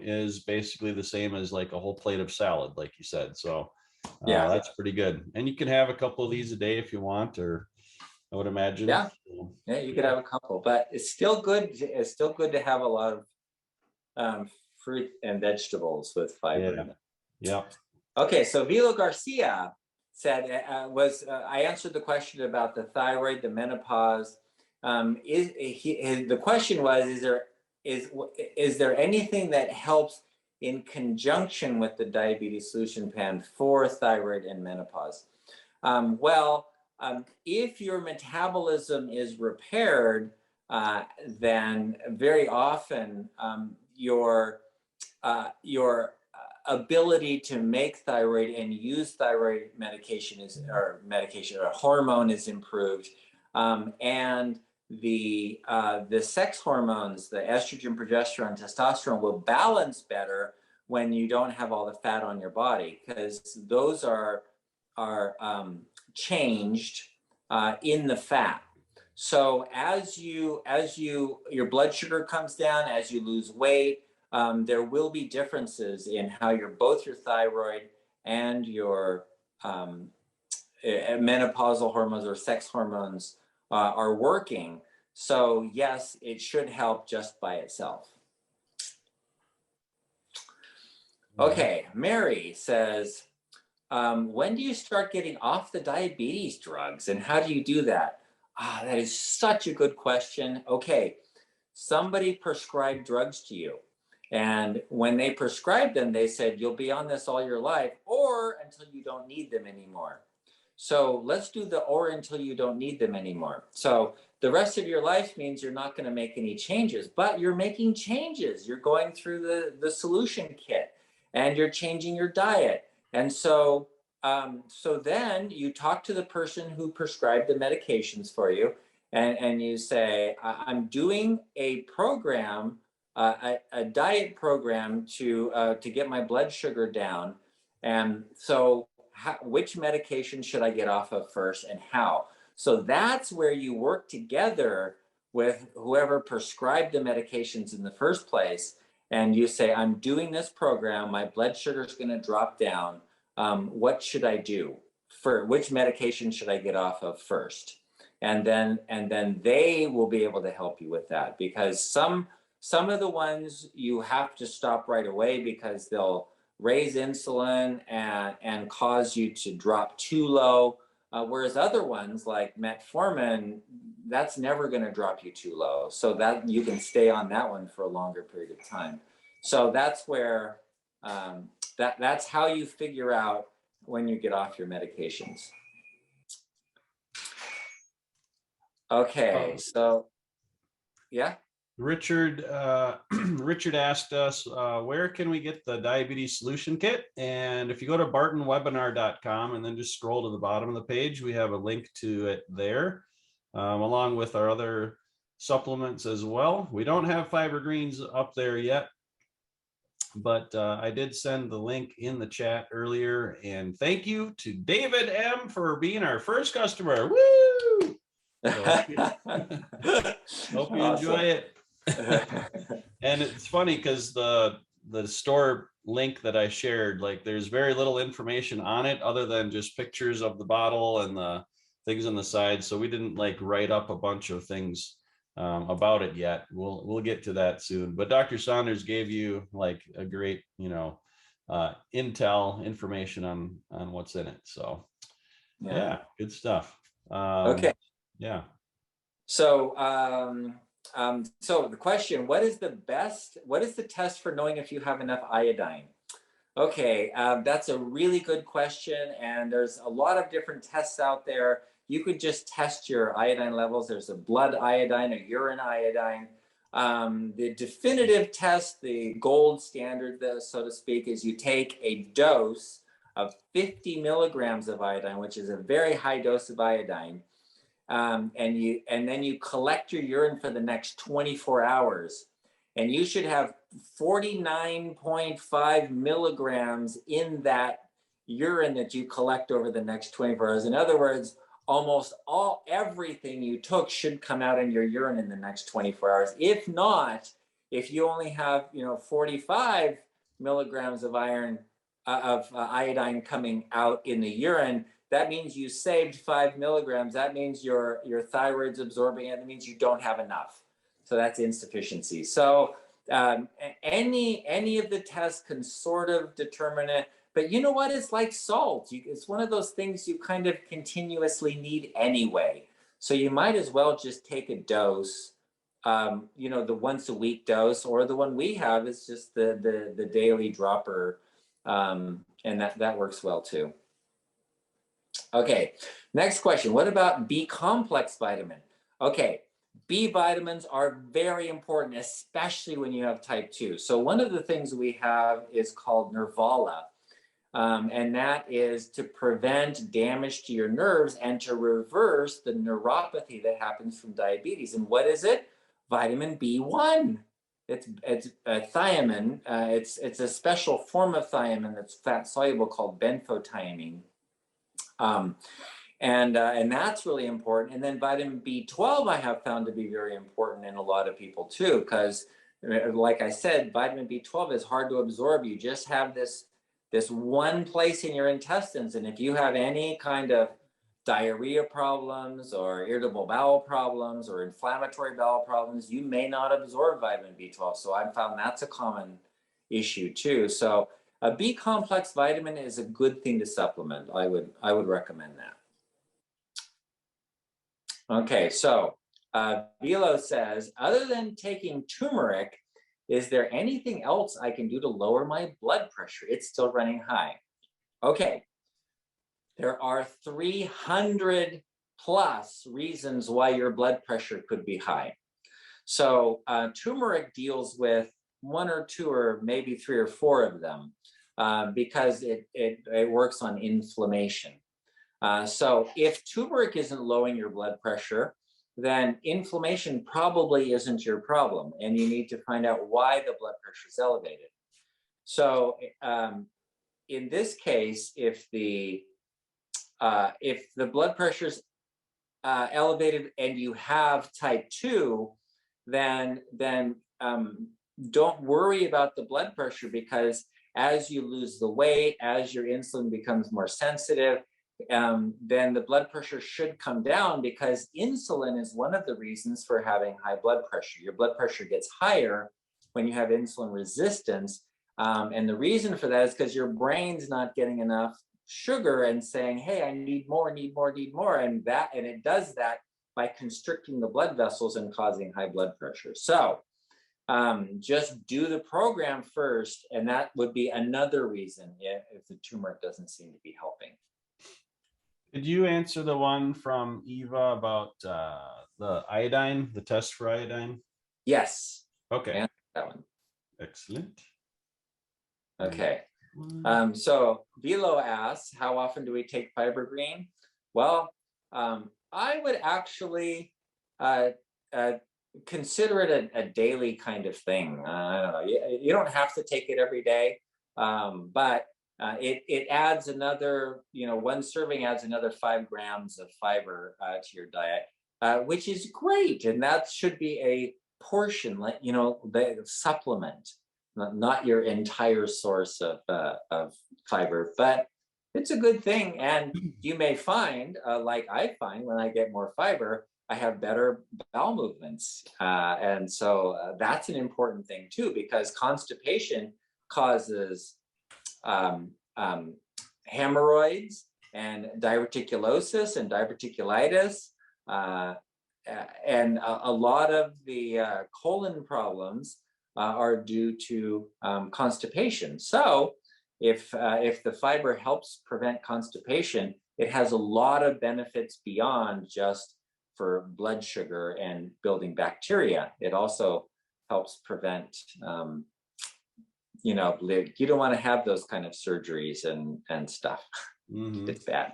is basically the same as like a whole plate of salad, like you said. So yeah, that's pretty good. And you can have a couple of these a day if you want, or I would imagine. Yeah, you could have a couple, but it's still good. It's still good to have a lot of fruit and vegetables with fiber in it. Yeah. Okay, so Vilo Garcia said, I answered the question about the thyroid, the menopause. The question was, is there anything that helps in conjunction with the diabetes solution pan for thyroid and menopause? If your metabolism is repaired, then very often your ability to make thyroid and use thyroid medication or hormone is improved, and the sex hormones, the estrogen, progesterone, testosterone, will balance better when you don't have all the fat on your body, because those are changed in the fat. So as your blood sugar comes down, as you lose weight, there will be differences in how both your thyroid and your menopausal hormones or sex hormones are working. So yes, it should help just by itself. Okay, Mary says, when do you start getting off the diabetes drugs, and how do you do that? That is such a good question. Okay, somebody prescribed drugs to you, and when they prescribed them, they said you'll be on this all your life or until you don't need them anymore. So let's do the or until you don't need them anymore. So the rest of your life means you're not going to make any changes, but you're making changes. You're going through the solution kit and you're changing your diet. And so then you talk to the person who prescribed the medications for you, and you say, I'm doing a program, a diet program to get my blood sugar down. And so which medication should I get off of first and how? So that's where you work together with whoever prescribed the medications in the first place. And you say, I'm doing this program, my blood sugar is going to drop down. What should I do? For which medication should I get off of first? And then they will be able to help you with that, because some of the ones you have to stop right away because they'll raise insulin and cause you to drop too low. Whereas other ones like metformin, that's never going to drop you too low. So that you can stay on that one for a longer period of time. So that's where, that's how you figure out when you get off your medications. Okay, so yeah. Richard asked us, where can we get the diabetes solution kit? And if you go to bartonwebinar.com and then just scroll to the bottom of the page, we have a link to it there, along with our other supplements as well. We don't have Fiber Greens up there yet, but I did send the link in the chat earlier. And thank you to David M. for being our first customer. Woo! So hope you enjoy it. And it's funny because the store link that I shared, like there's very little information on it other than just pictures of the bottle and the things on the side. So we didn't like write up a bunch of things about it yet. We'll get to that soon. But Dr. Saunders gave you like a great, information on what's in it. So yeah, good stuff. Okay. Yeah. So so the question, what is the test for knowing if you have enough iodine? Okay, that's a really good question. And there's a lot of different tests out there. You could just test your iodine levels. There's a blood iodine, a urine iodine. The definitive test, the gold standard, so to speak, is you take a dose of 50 milligrams of iodine, which is a very high dose of iodine. And then you collect your urine for the next 24 hours, and you should have 49.5 milligrams in that urine that you collect over the next 24 hours. In other words, almost everything you took should come out in your urine in the next 24 hours. If not, if you only have 45 milligrams of iodine coming out in the urine, that means you saved 5 milligrams. That means your thyroid's absorbing it. That means you don't have enough. So that's insufficiency. So any of the tests can sort of determine it. But you know what? It's like salt. It's one of those things you kind of continuously need anyway. So you might as well just take a dose, the once a week dose, or the one we have is just the daily dropper. And that works well too. Okay, next question. What about B complex vitamin? Okay, B vitamins are very important, especially when you have type 2. So one of the things we have is called Nervala, and that is to prevent damage to your nerves and to reverse the neuropathy that happens from diabetes. And what is it? Vitamin B1. it's thiamine. It's a special form of thiamine that's fat soluble called benfotiamine. And that's really important. And then vitamin B12 I have found to be very important in a lot of people too, because like I said, vitamin B12 is hard to absorb. You just have this one place in your intestines, and if you have any kind of diarrhea problems or irritable bowel problems or inflammatory bowel problems, you may not absorb vitamin B12. So I've found that's a common issue too. So a B complex vitamin is a good thing to supplement. I would recommend that. Okay, so Vilo says, other than taking turmeric, is there anything else I can do to lower my blood pressure? It's still running high. Okay, there are 300 plus reasons why your blood pressure could be high. So turmeric deals with one or two or maybe three or four of them because it works on inflammation. So if turmeric isn't lowering your blood pressure, then inflammation probably isn't your problem, and you need to find out why the blood pressure is elevated. So in this case, if the blood pressure is elevated and you have type 2, then don't worry about the blood pressure, because as you lose the weight, as your insulin becomes more sensitive, then the blood pressure should come down, because insulin is one of the reasons for having high blood pressure. Your blood pressure gets higher when you have insulin resistance. And the reason for that is because your brain's not getting enough sugar and saying, hey, I need more. And it does that by constricting the blood vessels and causing high blood pressure. So just do the program first, and that would be another reason if the turmeric doesn't seem to be helping. Could you answer the one from Eva about the iodine, the test for iodine? Yes. Okay. That one. Excellent. Okay. So Vilo asks, how often do we take fiber green? Well, I would actually consider it a daily kind of thing. I don't know. You don't have to take it every day, but it adds another, one serving adds another 5 grams of fiber to your diet, which is great. And that should be a portion, the supplement, not your entire source of fiber, but it's a good thing. And you may find, like I find when I get more fiber, I have better bowel movements. And so that's an important thing too, because constipation causes hemorrhoids and diverticulosis and diverticulitis. And a lot of the colon problems are due to constipation. So if the fiber helps prevent constipation, it has a lot of benefits beyond just for blood sugar and building bacteria. It also helps prevent, you don't want to have those kind of surgeries and stuff. Mm-hmm. It's bad.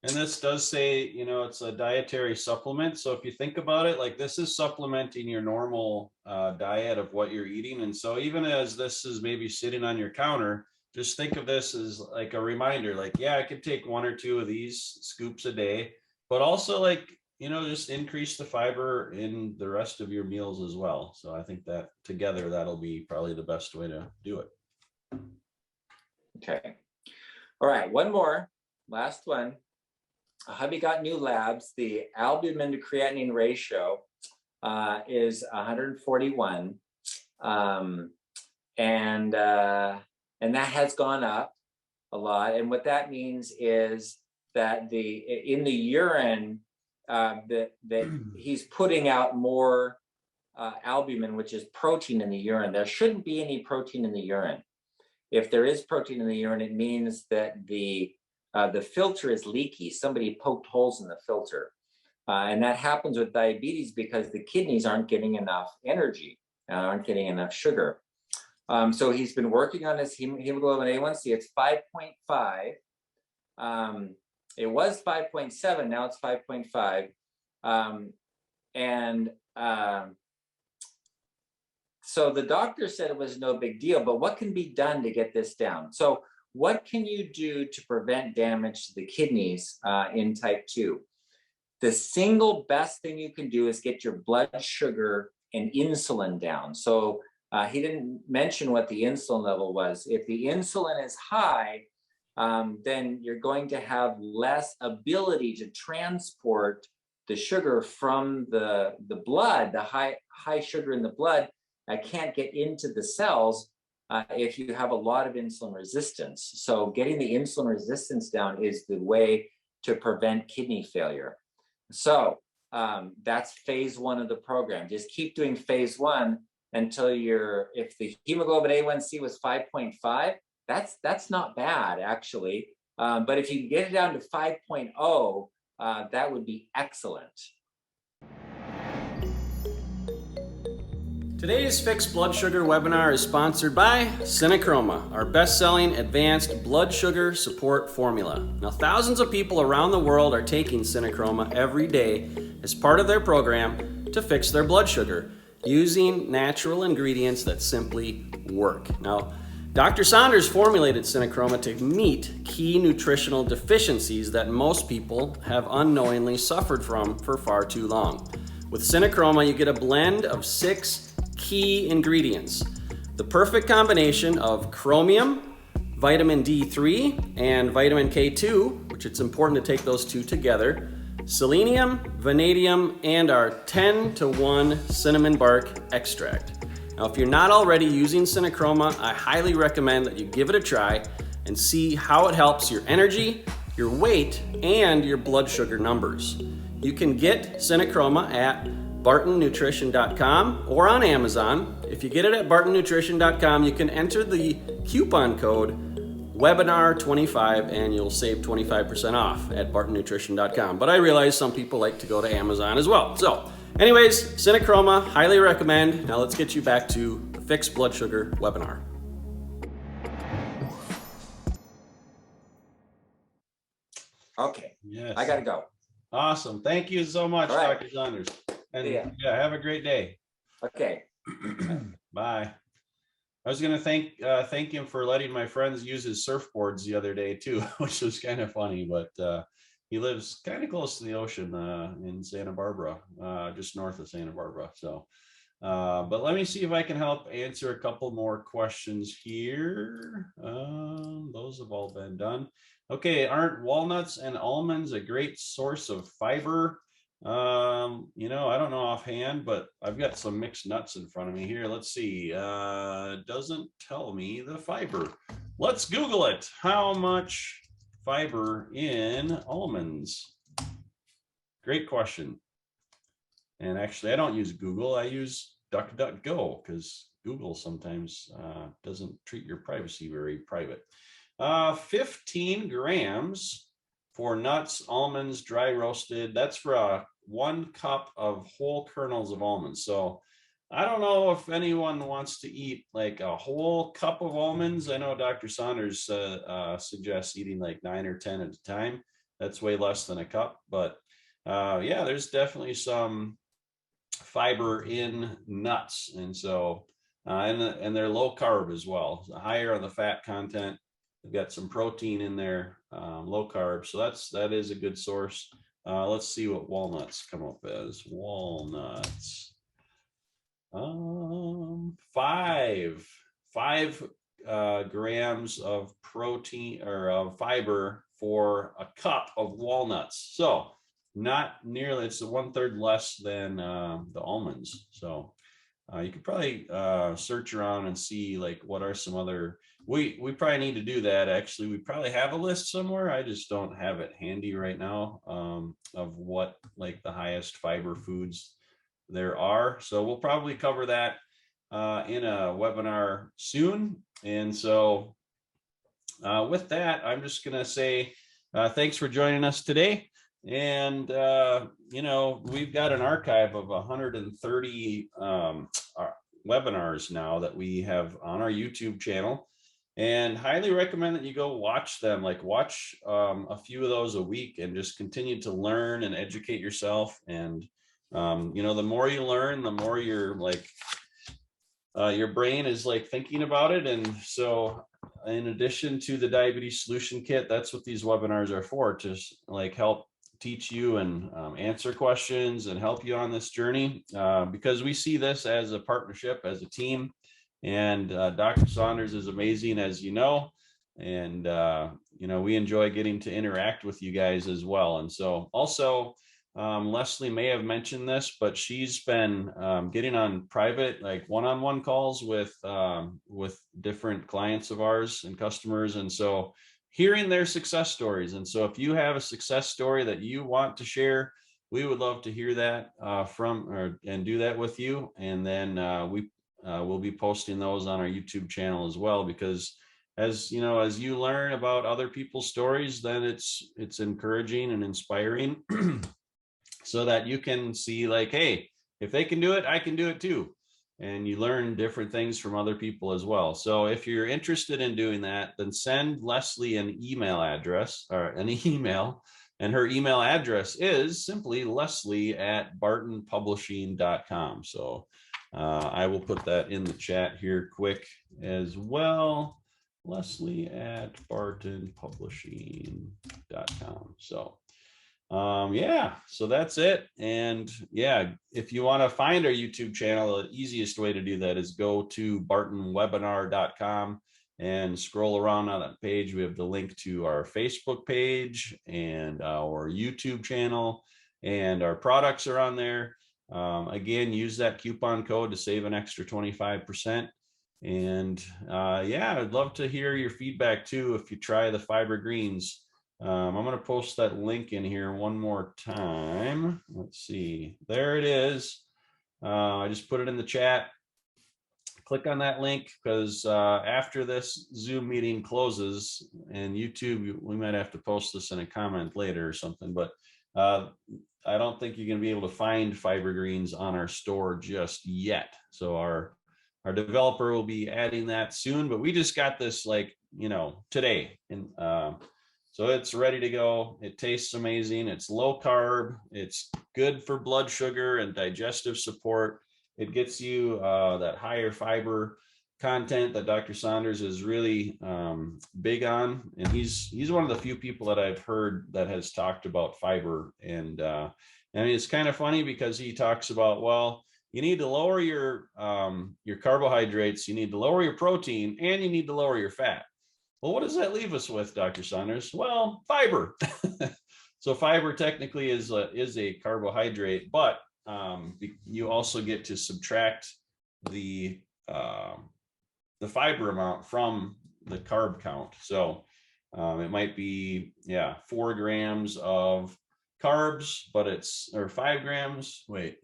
And this does say, it's a dietary supplement. So if you think about it, like this is supplementing your normal diet of what you're eating. And so even as this is maybe sitting on your counter, just think of this as like a reminder, like, yeah, I could take 1 or 2 of these scoops a day, but also like, just increase the fiber in the rest of your meals as well. So I think that together, that'll be probably the best way to do it. Okay. All right. One more, last one. Hubby got new labs. The albumin to creatinine ratio is 141. And that has gone up a lot. And what that means is that in the urine, that he's putting out more albumin, which is protein in the urine. There shouldn't be any protein in the urine. If there is protein in the urine, it means that the filter is leaky. Somebody poked holes in the filter. And that happens with diabetes because the kidneys aren't getting enough energy, aren't getting enough sugar. So he's been working on his hemoglobin A1C. It's 5.5. It was 5.7. Now it's 5.5. so the doctor said it was no big deal, but what can be done to get this down? So what can you do to prevent damage to the kidneys in type 2? The single best thing you can do is get your blood sugar and insulin down. So he didn't mention what the insulin level was. If the insulin is high, then you're going to have less ability to transport the sugar from the blood, the high sugar in the blood can't get into the cells if you have a lot of insulin resistance. So getting the insulin resistance down is the way to prevent kidney failure. So that's phase 1 of the program. Just keep doing phase 1 until if the hemoglobin A1C was 5.5, that's not bad actually. But if you can get it down to 5.0, that would be excellent. Today's Fixed Blood Sugar webinar is sponsored by Synachroma, our best-selling advanced blood sugar support formula. Now, thousands of people around the world are taking Synachroma every day as part of their program to fix their blood sugar using natural ingredients that simply work. Now, Dr. Saunders formulated Synachroma to meet key nutritional deficiencies that most people have unknowingly suffered from for far too long. With Synachroma, you get a blend of 6 key ingredients. The perfect combination of chromium, vitamin D3, and vitamin K2, which it's important to take those 2 together, selenium, vanadium, and our 10-to-1 cinnamon bark extract. Now, if you're not already using Synachroma, I highly recommend that you give it a try and see how it helps your energy, your weight, and your blood sugar numbers. You can get Synachroma at bartonnutrition.com or on Amazon. If you get it at bartonnutrition.com, you can enter the coupon code webinar25 and you'll save 25% off at bartonnutrition.com. But I realize some people like to go to Amazon as well. So anyways, Synachroma, highly recommend. Now let's get you back to the Fixed Blood Sugar webinar. Okay, Yes. I gotta go. Awesome. Thank you so much, All right. Dr. Saunders. And Yeah. have a great day. Okay. Bye. I was gonna thank him for letting my friends use his surfboards the other day too, which was kind of funny. But he lives kind of close to the ocean in Santa Barbara, just north of Santa Barbara. So, but let me see if I can help answer a couple more questions here. Those have all been done. Okay, aren't walnuts and almonds a great source of fiber? I don't know offhand, but I've got some mixed nuts in front of me here. Let's see. It doesn't tell me the fiber. Let's Google it. How much fiber in almonds? Great question. And actually, I don't use Google. I use DuckDuckGo because Google sometimes doesn't treat your privacy very private. 15 grams for nuts, almonds, dry roasted. That's for 1 cup of whole kernels of almonds. So I don't know if anyone wants to eat like a whole cup of almonds. I know Dr. Saunders suggests eating like 9 or 10 at a time. That's way less than a cup. But yeah, there's definitely some fiber in nuts. And so, and they're low carb as well. Higher on the fat content. They've got some protein in there, low carb. So that is a good source. Let's see what walnuts come up as. Walnuts. 5 grams of protein or of fiber for a cup of walnuts. So not nearly, it's 1/3 less than the almonds. So you could probably search around and see like what are some other, we probably need to do that. Actually, we probably have a list somewhere. I just don't have it handy right now of what like the highest fiber foods there are. So we'll probably cover that in a webinar soon. And so with that, I'm just going to say thanks for joining us today. And, we've got an archive of 130 webinars now that we have on our YouTube channel, and highly recommend that you go watch them, like watch a few of those a week and just continue to learn and educate yourself. And, the more you learn, the more you're like your brain is like thinking about it. And so in addition to the diabetes solution kit, that's what these webinars are for, to like help teach you and answer questions and help you on this journey, because we see this as a partnership, as a team. And Dr. Saunders is amazing, as you know, and we enjoy getting to interact with you guys as well. And so also, Leslie may have mentioned this, but she's been getting on private, like one-on-one calls with different clients of ours and customers. And so hearing their success stories. And so if you have a success story that you want to share, we would love to hear that and do that with you. And then we'll be posting those on our YouTube channel as well, because as you learn about other people's stories, then it's encouraging and inspiring so that you can see like, hey, if they can do it, I can do it too. And you learn different things from other people as well. So if you're interested in doing that, then send Leslie an email address or an email. And her email address is simply leslie@bartonpublishing.com. So I will put that in the chat here quick as well. leslie@bartonpublishing.com. So so that's it. And yeah, if you want to find our YouTube channel, the easiest way to do that is go to bartonwebinar.com and scroll around on that page. We have the link to our Facebook page and our YouTube channel, and our products are on there. Again, use that coupon code to save an extra 25%. And I'd love to hear your feedback too if you try the fiber greens. I'm going to post that link in here one more time. Let's see. There it is. I just put it in the chat. Click on that link, because after this Zoom meeting closes, and YouTube, we might have to post this in a comment later or something, but I don't think you're going to be able to find fiber greens on our store just yet. So our developer will be adding that soon, but we just got this today. And so it's ready to go. It tastes amazing. It's low carb. It's good for blood sugar and digestive support. It gets you that higher fiber content that Dr. Saunders is really big on. And he's one of the few people that I've heard that has talked about fiber. And it's kind of funny because he talks about, well, you need to lower your carbohydrates, you need to lower your protein, and you need to lower your fat. Well, what does that leave us with, Dr. Saunders? Well, fiber. So fiber technically is a carbohydrate, but you also get to subtract the fiber amount from the carb count. So it might be 4 grams of carbs, or 5 grams. Wait.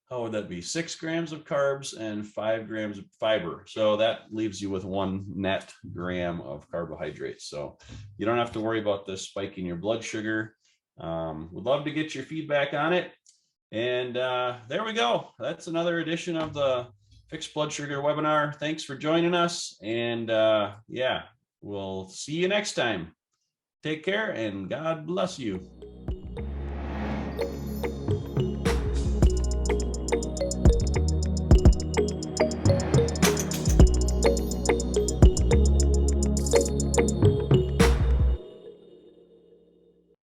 How would that be? 6 grams of carbs and 5 grams of fiber. So that leaves you with 1 net gram of carbohydrates. So you don't have to worry about this spiking your blood sugar. Would love to get your feedback on it. And there we go. That's another edition of the Fixed Blood Sugar webinar. Thanks for joining us. And we'll see you next time. Take care and God bless you.